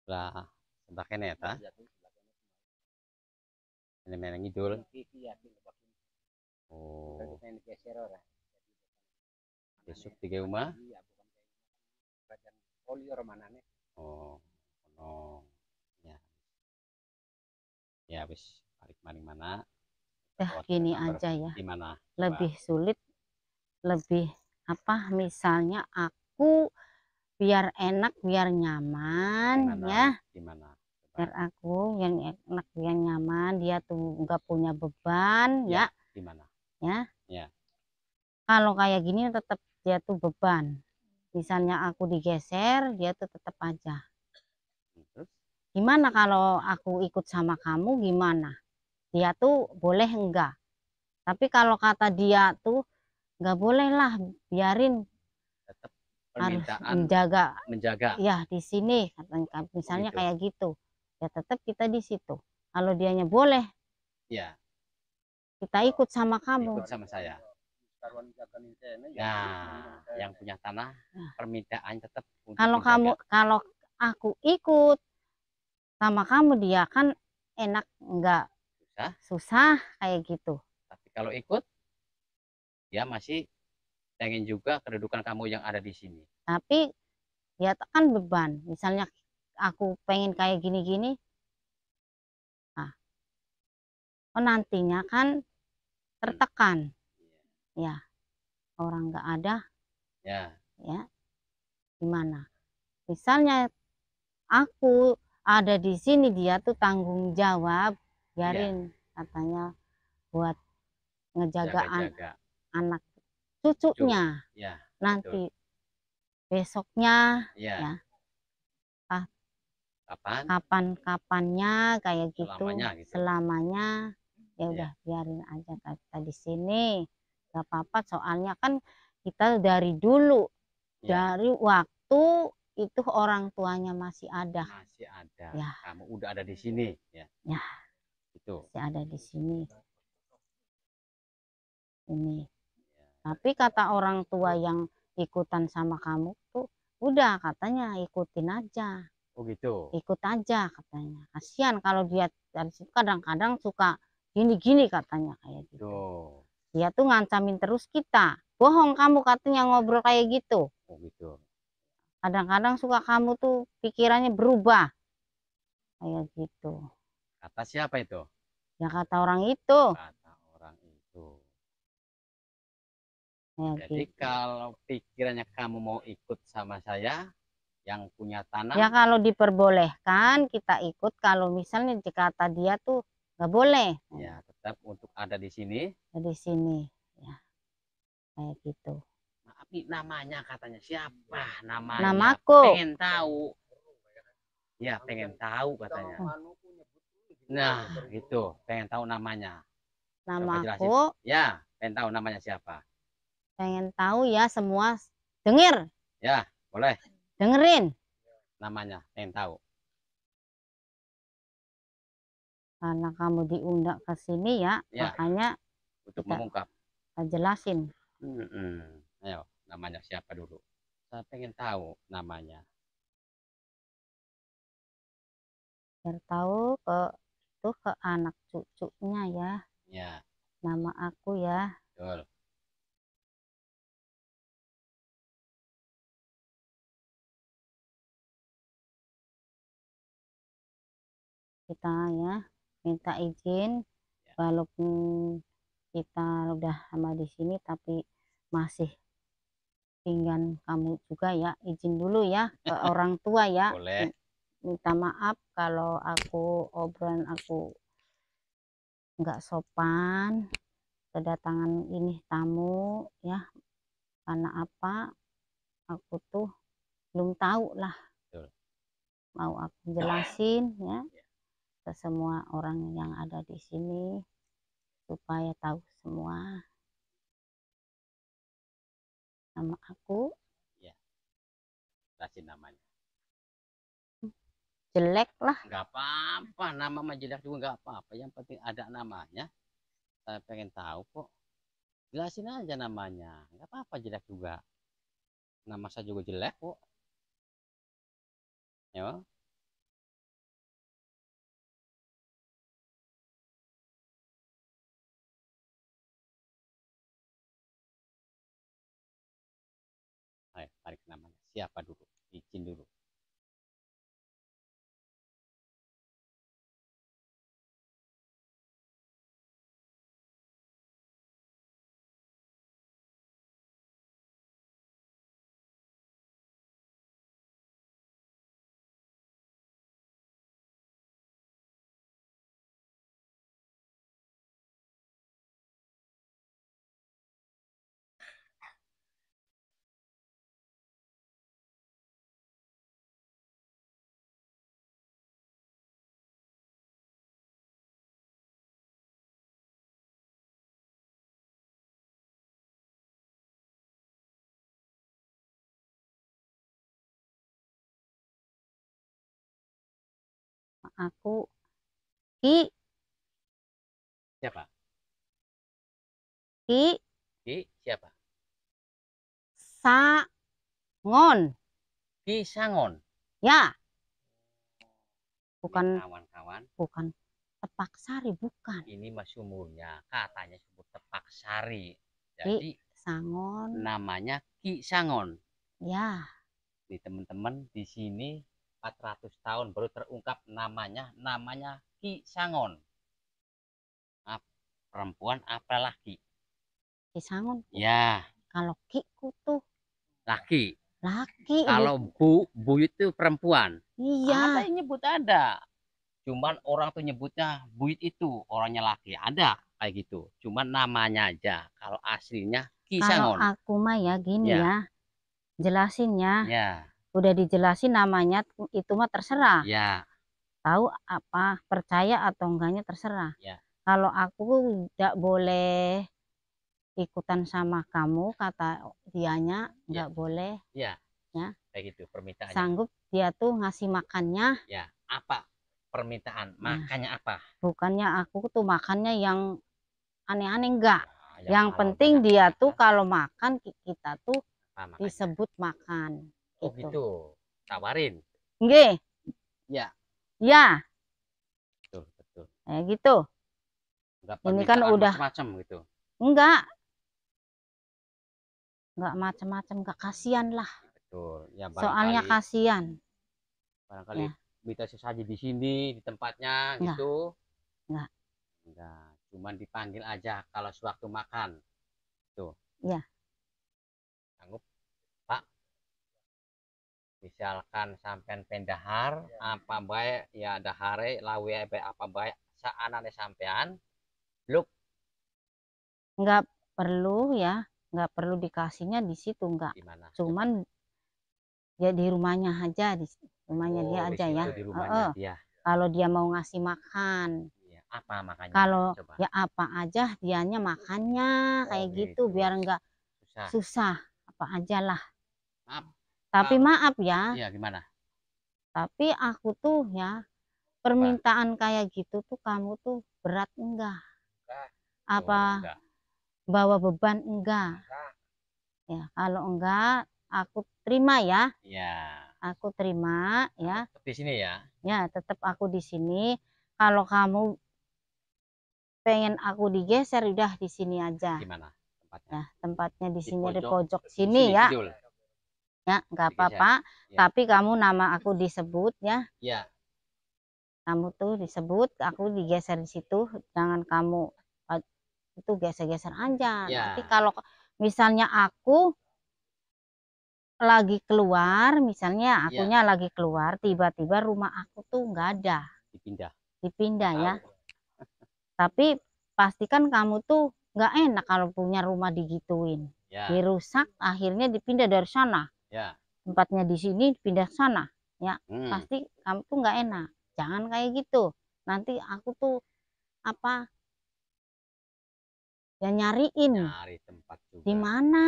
Sebelah sebelah kene ta? Ini main ngidul. Oh, besok tiga rumah. Oh, oh, ya, ya, wis balik maning mana? Dah Lewat gini nomor aja ya. di mana? Lebih sulit, lebih apa misalnya aku biar enak, biar nyaman Di mana? ya. Di mana? Biar aku yang enak, biar nyaman, dia tuh nggak punya beban Ya, ya. di mana? Ya, Ya, kalau kayak gini tetap dia tuh beban misalnya aku digeser, dia tuh tetap aja. Terus? Gimana kalau aku ikut sama kamu gimana? Dia tuh boleh enggak? Tapi kalau kata dia tuh nggak boleh lah, biarin, Tetap harus permintaan menjaga menjaga. ya di sini katanya, misalnya Begitu. kayak gitu. Ya tetap kita di situ. Kalau dianya boleh, Ya, kita ikut sama kamu. ikut sama saya. Nah, yang punya tanah Nah, permintaan tetap untuk kalau kamu, menjaga. kalau aku ikut sama kamu, dia kan enak, nggak Susah, susah kayak gitu. tapi kalau ikut, dia masih pengen juga kedudukan kamu yang ada di sini. Tapi ya kan beban. Misalnya aku pengen kayak gini-gini, nah, oh nantinya kan tertekan. Ya, orang nggak ada, Ya, ya gimana? Misalnya aku ada di sini, dia tuh tanggung jawab, iya, biarin katanya, buat ngejaga jaga-jaga. anak Cucu, cucunya ya, betul. nanti besoknya, Ya, ya ah, kapan? kapan-kapannya kayak gitu, Selamanya gitu. selamanya. Ya Ya, udah biarin aja kita di sini, gak apa-apa, soalnya kan kita dari dulu, ya, dari waktu itu orang tuanya masih ada. masih ada. Ya, Kamu udah ada di sini, ya, ya itu. masih ada di sini ini. Ya. Tapi kata orang tua yang ikutan sama kamu tuh, udah katanya ikutin aja, Oh gitu. ikut aja katanya. Kasihan kalau dia dari situ kadang-kadang suka gini-gini katanya kayak gitu. Tuh. Dia tuh ngancamin terus kita. Bohong kamu katanya ngobrol kayak gitu. Oh gitu. Kadang-kadang suka kamu tuh pikirannya berubah kayak gitu. Kata siapa itu? Ya kata orang itu Kata orang itu. kayak Jadi gitu. kalau pikirannya kamu mau ikut sama saya yang punya tanah, Ya kalau diperbolehkan kita ikut. Kalau misalnya dikata dia tuh nggak boleh, ya tetap untuk ada di sini. di sini, ya kayak gitu. Tapi namanya katanya siapa? Namanya Namaku, pengen tahu. Ya pengen tahu katanya. Nah gitu, pengen tahu namanya. Coba jelasin. namaku Ya, pengen tahu namanya siapa. pengen tahu ya semua, denger, Ya, boleh. dengerin. Namanya pengen tahu. Karena kamu diundang ke sini ya, Ya, makanya untuk kita mengungkap. jelasin. Ayo, namanya siapa dulu? Saya pengen tahu namanya. Biar tahu ke tuh ke anak cucunya ya, Ya, nama aku ya. betul. Kita ya minta izin, Ya. walaupun kita udah sama di sini tapi masih pingin kamu juga ya izin dulu ya ke orang tua ya. Boleh. Minta maaf kalau aku obrolan aku nggak sopan, kedatangan ini tamu ya, karena apa, aku tuh belum tahu lah, Betul. mau aku jelasin ya Ya. ke semua orang yang ada di sini supaya tahu semua nama aku. Ya, jelasin namanya. Jelek lah, Nggak apa-apa, nama mah jelek juga nggak apa-apa. Yang penting ada namanya. Saya pengen tahu kok. Jelasin aja namanya. Nggak apa-apa jelek juga. Nama saya juga jelek kok. Ya, ayo tarik namanya. Siapa dulu? Izin dulu. aku Ki Siapa? Ki Ki siapa? Sangon. Ki Sangon. Ya, Ini bukan kawan-kawan, bukan Tepak Sari, bukan. ini mas sumurnya katanya sebut Tepak Sari. Ki Jadi Sangon. namanya Ki Sangon. Ya, Nih teman-teman, di sini 400 tahun baru terungkap namanya Ki Sangon. Nah, perempuan apa laki? Ki Sangon. Ya, Kalau Ki ku tuh laki. laki. Kalau bu itu perempuan. Ada Iya. yang nyebut ada. Cuman orang tuh nyebutnya Buit itu orangnya laki, ada kayak gitu. Cuman namanya aja. Kalau aslinya Ki Kalau Sangon. aku mah ya gini Ya, ya, jelasinnya. ya, Udah dijelasin namanya itu mah terserah. ya, Tahu apa, percaya atau enggaknya terserah. ya, Kalau aku tidak boleh ikutan sama kamu, kata dianya, ya, nggak boleh ya. ya. Kayak gitu permintaannya. Sanggup dia tuh ngasih makannya. Ya, apa permintaan? Nah, Makanya apa? bukannya aku tuh makannya yang aneh-aneh, enggak. Ya, Yang kalau penting banyak dia kata, tuh kalau makan kita tuh apa makanya? disebut makan Oh gitu. gitu. Tawarin. Nggih, Ya, ya, betul, betul. kayak gitu. Enggak Ini kan permintaan udah macam-macam gitu. enggak macam-macam, enggak, kasihan lah. Betul. Ya Soalnya barangkali kasihan. barangkali Ya, minta sesaji di sini di tempatnya enggak, gitu. enggak. Enggak, cuman dipanggil aja kalau sewaktu makan. Tuh, Ya, sanggup, Pak. Misalkan sampean pendahar, apa baik ya dahare lawe apa baik saanane sampean, luk enggak perlu ya, enggak perlu dikasihnya di situ, enggak. gimana? Coba. Cuman ya di rumahnya aja, di rumahnya dia Oh, di aja ya. situ di rumahnya dia. Kalau dia mau ngasih makan. Iya, apa makanya? Kalau Coba. ya apa aja dianya makannya kayak Oh, gitu gitu. biar enggak Susah. susah, apa aja lah. Maaf. Tapi maaf ya, Iya, gimana? tapi aku tuh ya Apa? permintaan kayak gitu tuh kamu tuh berat enggak? Oh, Apa enggak. bawa beban enggak? Ya, kalau enggak aku terima ya. Iya. Aku terima ya. Tetap di sini ya. Ya, tetap aku di sini. Kalau kamu pengen aku digeser, udah di sini aja. Gimana tempatnya? Ya, tempatnya di sini di pojok pojok di sini ya. kidul. Ya, nggak Digeser. apa-apa. Ya. Tapi kamu nama aku disebut ya. Iya. Kamu tuh disebut, aku digeser di situ. Jangan kamu itu geser-geser aja. Ya. Nanti kalau misalnya aku lagi keluar, misalnya Ya. akunya lagi keluar, tiba-tiba rumah aku tuh nggak ada, dipindah ya. Tapi pastikan kamu tuh nggak enak kalau punya rumah digituin, Ya. dirusak, akhirnya dipindah dari sana, Ya. tempatnya di sini dipindah ke sana, ya pasti kamu tuh nggak enak. Jangan kayak gitu. Nanti aku tuh apa ya nyariin Nyari tempat juga. di mana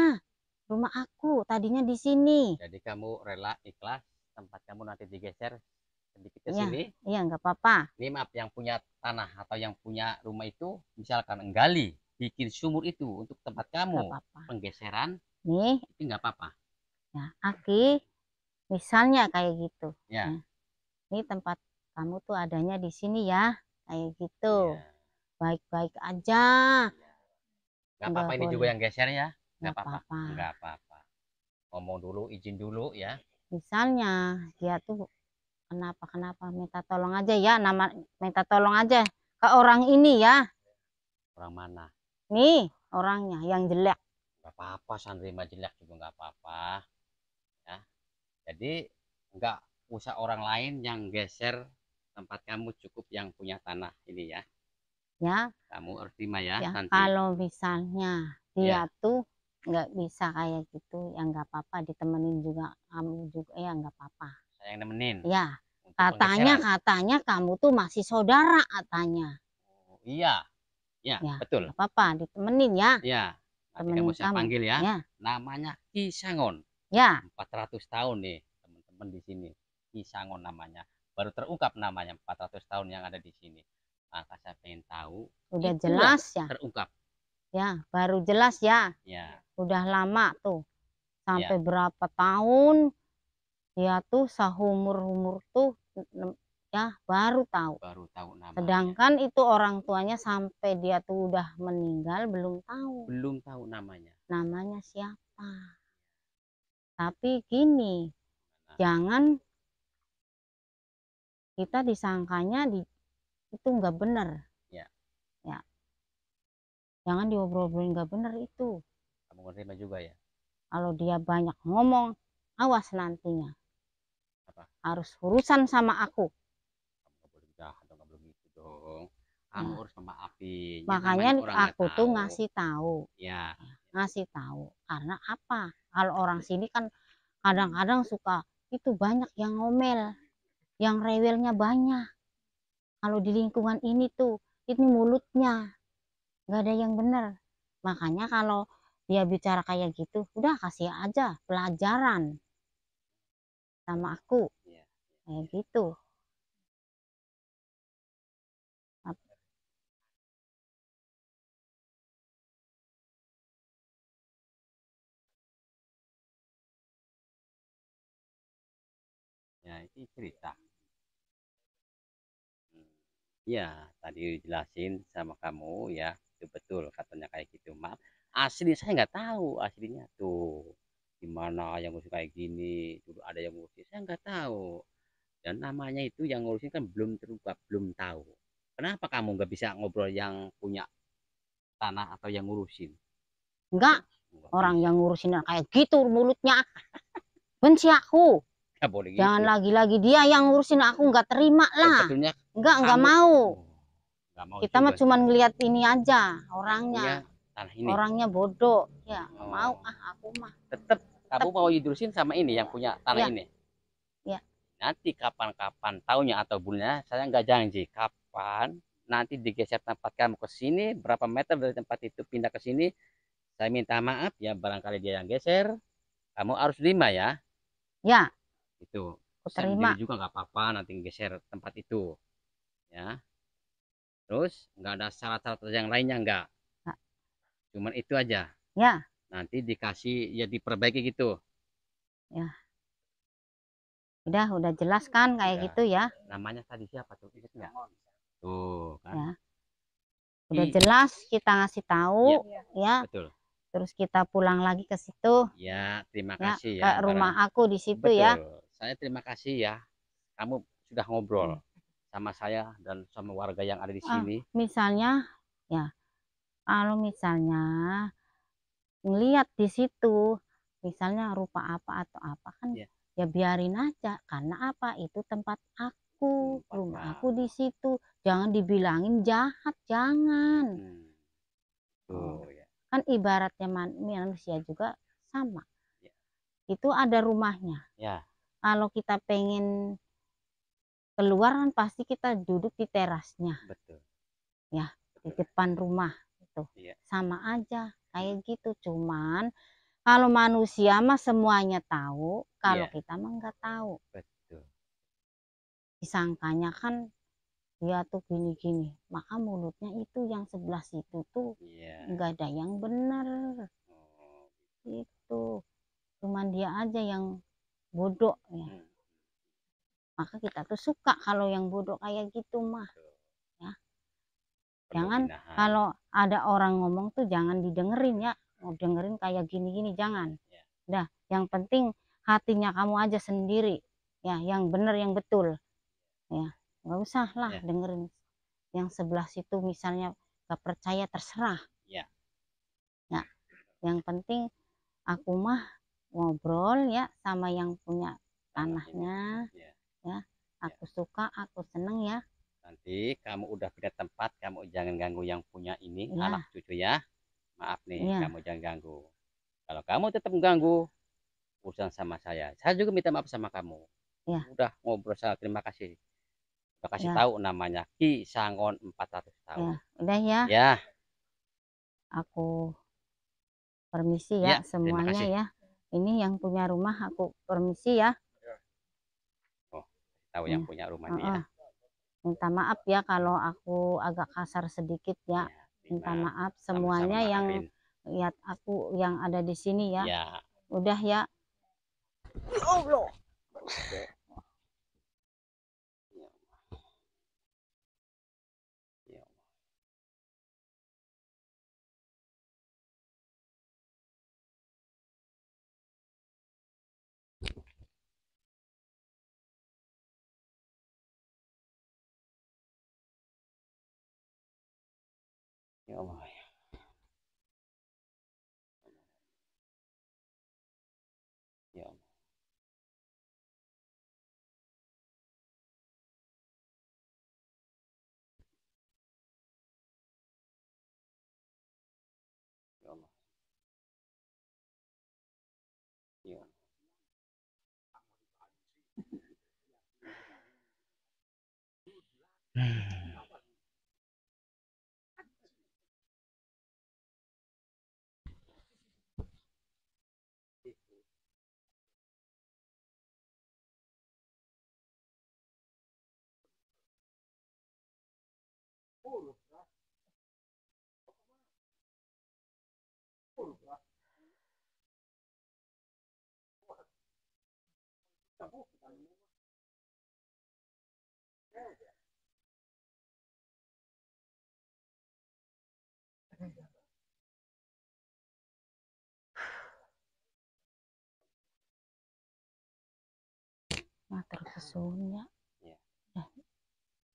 rumah aku tadinya di sini. Jadi kamu rela ikhlas tempat kamu nanti digeser sedikit ke Iya, sini. iya nggak apa-apa. Ini maaf yang punya tanah atau yang punya rumah itu misalkan enggali bikin sumur itu untuk tempat Nggak kamu apa-apa. penggeseran Nih, itu nggak apa-apa. ya, Aki, misalnya kayak gitu. Ya. Nah, ini tempat kamu tuh adanya di sini ya, kayak gitu. Iya. Baik-baik aja. Nggak Nggak apa-apa ini juga boleh. yang geser ya. Nggak Nggak apa-apa. apa-apa. Nggak apa-apa. Ngomong dulu, izin dulu ya. Misalnya dia tuh kenapa minta tolong aja ya, minta tolong aja ke orang ini ya. Orang mana? Nih orangnya yang jelek. Nggak apa-apa, santri jelek juga nggak apa-apa. Ya. Jadi nggak usah orang lain yang geser tempat kamu, cukup yang punya tanah ini ya. Ya. Kamu harus terima ya, Ya, santri. kalau misalnya dia tuh nggak bisa kayak gitu, ya nggak apa-apa, ditemenin juga kamu juga ya nggak apa-apa. Saya yang nemenin. Ya, Untuk katanya penggeseran. kamu tuh masih saudara katanya. Oh, iya, ya, Ya, betul. nggak apa-apa, ditemenin ya. Ya, nanti Temenin kamu saya panggil ya. Ya. Namanya Ki Sangon. Ya. 400 tahun nih teman-teman di sini. Ki Sangon namanya. baru terungkap namanya 400 tahun yang ada di sini. Maka saya pengen tahu. Udah Itulah jelas ya. terungkap. Ya, baru jelas ya. Ya, Udah lama tuh. ya. Sampai berapa tahun dia tuh seumur-umur tuh ya baru tahu. Baru tahu namanya. Sedangkan itu orang tuanya sampai dia tuh udah meninggal belum tahu. Belum tahu namanya. Namanya siapa. Tapi gini, jangan kita disangkanya itu nggak benar. Ya. Ya. Jangan diobrol-obrolin nggak benar itu. Kamu menerima juga ya? Kalau dia banyak ngomong, awas nantinya. Apa? Harus urusan sama aku. Kamu nggak boleh jahat dong, nggak boleh gitu dong. Kamu harus memaafin. Ya, Makanya orang aku nggak tuh tahu. ngasih tahu. Ya. Ngasih tahu. Karena apa? Kalau orang sini kan kadang-kadang suka itu banyak yang ngomel, yang rewelnya banyak. Kalau di lingkungan ini tuh, ini mulutnya nggak ada yang benar. Makanya kalau dia bicara kayak gitu, udah kasih aja pelajaran sama aku, Ya. kayak gitu. Ya, itu cerita. Ya, tadi jelasin sama kamu ya, itu betul katanya kayak gitu. Maaf, asli saya nggak tahu aslinya tuh gimana yang ngurusin kayak gini. Dulu ada yang ngurusin, saya nggak tahu. Dan namanya itu yang ngurusin kan belum terungkap, belum tahu. Kenapa kamu nggak bisa ngobrol yang punya tanah atau yang ngurusin? Enggak, Nggak orang bisa. yang ngurusin kayak gitu mulutnya. Benci aku. Nggak boleh Jangan gitu. lagi-lagi dia yang ngurusin aku, nggak terima lah. Sebetulnya Nggak kamu mau. nggak mau Kita mah juga cuma ngelihat ini aja yang punya orangnya. tanah ini. Orangnya bodoh. Ya, nggak mau Oh, aku mah. tetap kamu mau diurusin sama ini yang punya tanah Ya, ini. ya. Nanti kapan-kapan tahunnya atau bulannya saya nggak janji kapan nanti digeser tempat kamu ke sini berapa meter dari tempat itu pindah ke sini, saya minta maaf ya, barangkali dia yang geser, kamu harus terima ya. Ya, Itu aku sendiri terima. juga nggak apa-apa, nanti geser tempat itu ya. Terus nggak ada syarat-syarat yang lainnya, nggak, Nah, cuman itu aja. ya, Nanti dikasih ya, diperbaiki gitu. ya. Udah jelas kan kayak Udah. gitu ya. Namanya tadi siapa tuh, ingat nggak? Tuh kan. Ya. Udah jelas kita ngasih tahu ya. Betul. Terus kita pulang lagi ke situ Ya, terima ya, kasih ke ya. rumah aku di situ ya. Betul. Saya terima kasih ya. Kamu sudah ngobrol sama saya dan sama warga yang ada di sini. Misalnya ya, kalau misalnya ngelihat di situ misalnya rupa apa atau apa kan Ya. ya biarin aja, karena apa, itu tempat aku, rumah aku di situ. Jangan dibilangin jahat, jangan. Tuh ya. Kan ibaratnya manusia juga sama, Ya. itu ada rumahnya. Ya. Kalau kita pengen keluar kan pasti kita duduk di terasnya Betul. ya, di depan rumah itu. Ya. Sama aja kayak gitu, cuman kalau manusia mah semuanya tahu, kalau Ya. kita mah nggak tahu. Betul. Disangkanya kan dia tuh gini-gini, maka mulutnya itu yang sebelah situ tuh Ya. nggak ada yang benar. Oh. Itu cuman dia aja yang bodoh ya. Maka kita tuh suka kalau yang bodoh kayak gitu mah ya. Jangan kalau ada orang ngomong tuh jangan didengerin ya. Mau dengerin kayak gini-gini jangan. Dah, yang penting hatinya kamu aja sendiri ya, yang benar yang betul ya. Nggak usah lah dengerin yang sebelah situ, misalnya gak percaya terserah ya. Yang penting aku mah ngobrol ya sama yang punya tanahnya ya. Aku suka, aku seneng ya. Nanti kamu udah pindah tempat, kamu jangan ganggu yang punya ini, Ya. anak cucu ya. Maaf nih, Ya. kamu jangan ganggu. Kalau kamu tetap mengganggu urusan sama saya juga minta maaf sama kamu. Ya. Udah ngobrol, saya terima kasih. Udah kasih Ya. tahu namanya Ki Sangon 400 tahun. Ya, udah ya. Ya. Aku permisi Ya, ya semuanya kasih. ya. Ini yang punya rumah aku permisi ya. Oh, tahu yang punya rumah ini ya. Minta maaf ya kalau aku agak kasar sedikit ya. Minta maaf semuanya yang lihat aku yang ada di sini ya. Udah ya. Allah. Ya Allah. Ya Allah. Ya Allah. Ya Allah. Matur kesuwun ya.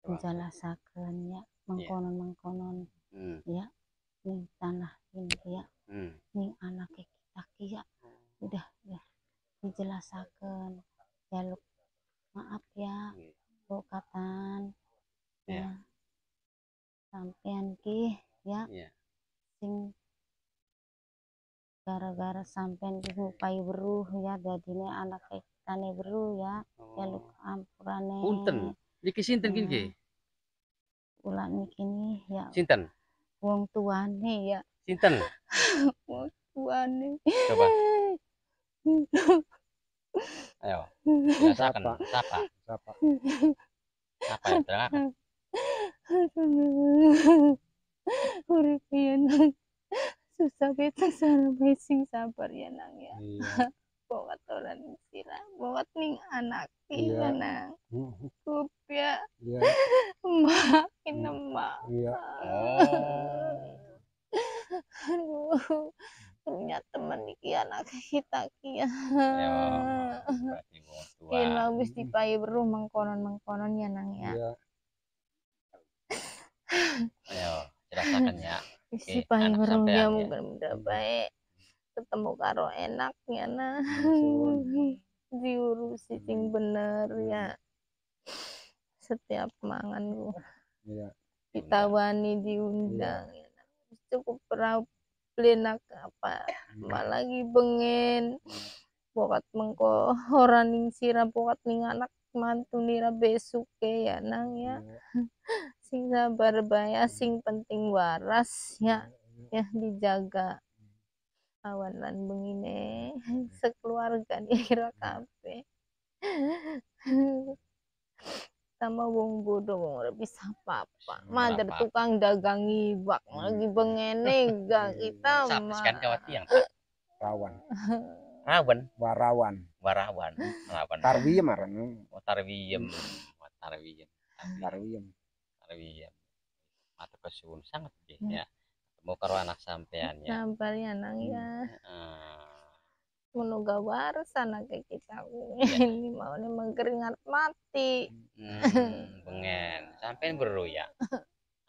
Menjelasaken ya mengkonon ya ning tanah ini ya. Ning anak kita ya. Udah dijelasaken. Jaluk maaf ya. Bokatan ya. Sampean ki ya. Sing gara-gara sampean ngupai weruh ya dadine anak kitane weruh ya. Jaluk ampurane. Punten. Niki sinten nggih? Kula niki ya. Sinten? Wong tuane ya. Sinten? Wong tuane. Coba. Ayo. Jelaskan. Siapa? Siapa yang terangkan? Urip yen susah beta sampai sing sabar ya nang ya. Bawa tolan sirah, bawa ning anak ya nang. Kup ya. Makin emak. Aduh, ternyata meniki anak kita kia. Kena wis dipayu beruh mengkonon ya nang ya. Ayo, jelaskan ya. Wis dipayu beruh ya mudah-mudahan baik. Ketemu karo enaknya nah. Diurusi sing bener ya. Setiap mangan ku. Kita wani diundang ya. Cukup perahu plenak apa lagi bengen pokat mengko ora ning sira pokat ning anak mantu nira besuke ya nang ya. Sing sabar bae sing penting waras ya dijaga awan lan bengine sekeluarga dira kabeh. Sama wong bodoh wong ora bisa apa-apa. Madar tukang dagang ibak lagi bengene gak kita mah. Kan kawat yang tak Rawan. Warawan. Tarwiyem aran. Tarwiyem. Matur kesuwun sangat ya. Ketemu karo anak sampean ya. Sabar ya nang ya. Monoga waras anak kita ini mau nih mengkeringat mati. Bengen sampean beru ya.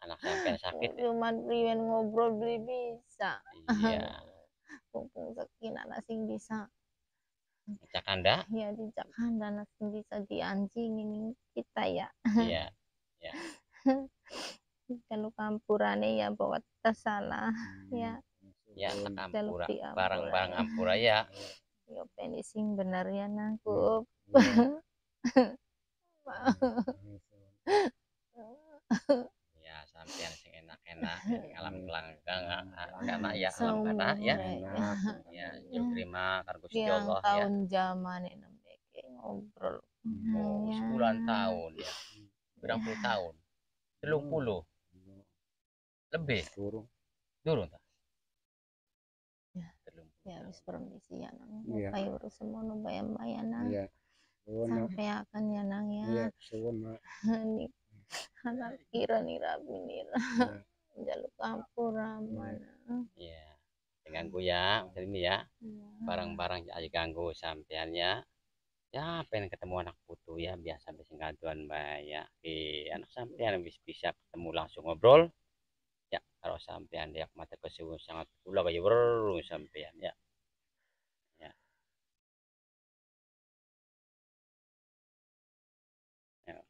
Anak sampean sakit. Cuman priwen ngobrol beli bisa. Iya. Mumpung sekina sing bisa. Cakanda? Ya di Cakanda sing bisa dianjingin kita ya. Iya. Ya. Kalau kampurane ya bawa salah ya. Ya ampura barang-barang ampura ya. Yo penising bener ya nangkup. Ya sampean sing enak-enak alam kelanggang karena ya alam karena ya. Ya terima karo Gusti Allah ya. Tahun zaman ini ngobrol Hmm. Ya. Sepuluhan tahun ya. Berapa puluh tahun? 30 lebih Turun. turun tak? Ya. 30 Ya tahun. wis permisi ya nang. Iya. Payu urus semono bayam-bayam nang. Iya. Suwun, Mak. Sampai akan ya nang ya. Iya, suwun, Mak. Nih anak kira nih rabi nira. Iya. Jaluk ampura mana. Iya. Ganggu ya, ini ya. Barang-barang aja ganggu sampean ya. Ya, pengen ketemu anak putu ya, biasa bisa ngaduan mbak ya. Anak sampean bisa ketemu langsung ngobrol. Ya, kalau sampean dia mata kesuwun sangat pula kayak baru sampean ya. Ya. Ya.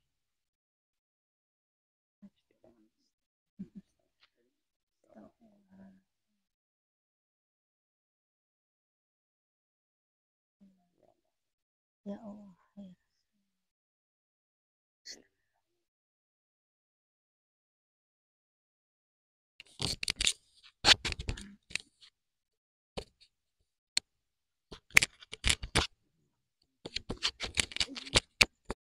Ya Allah.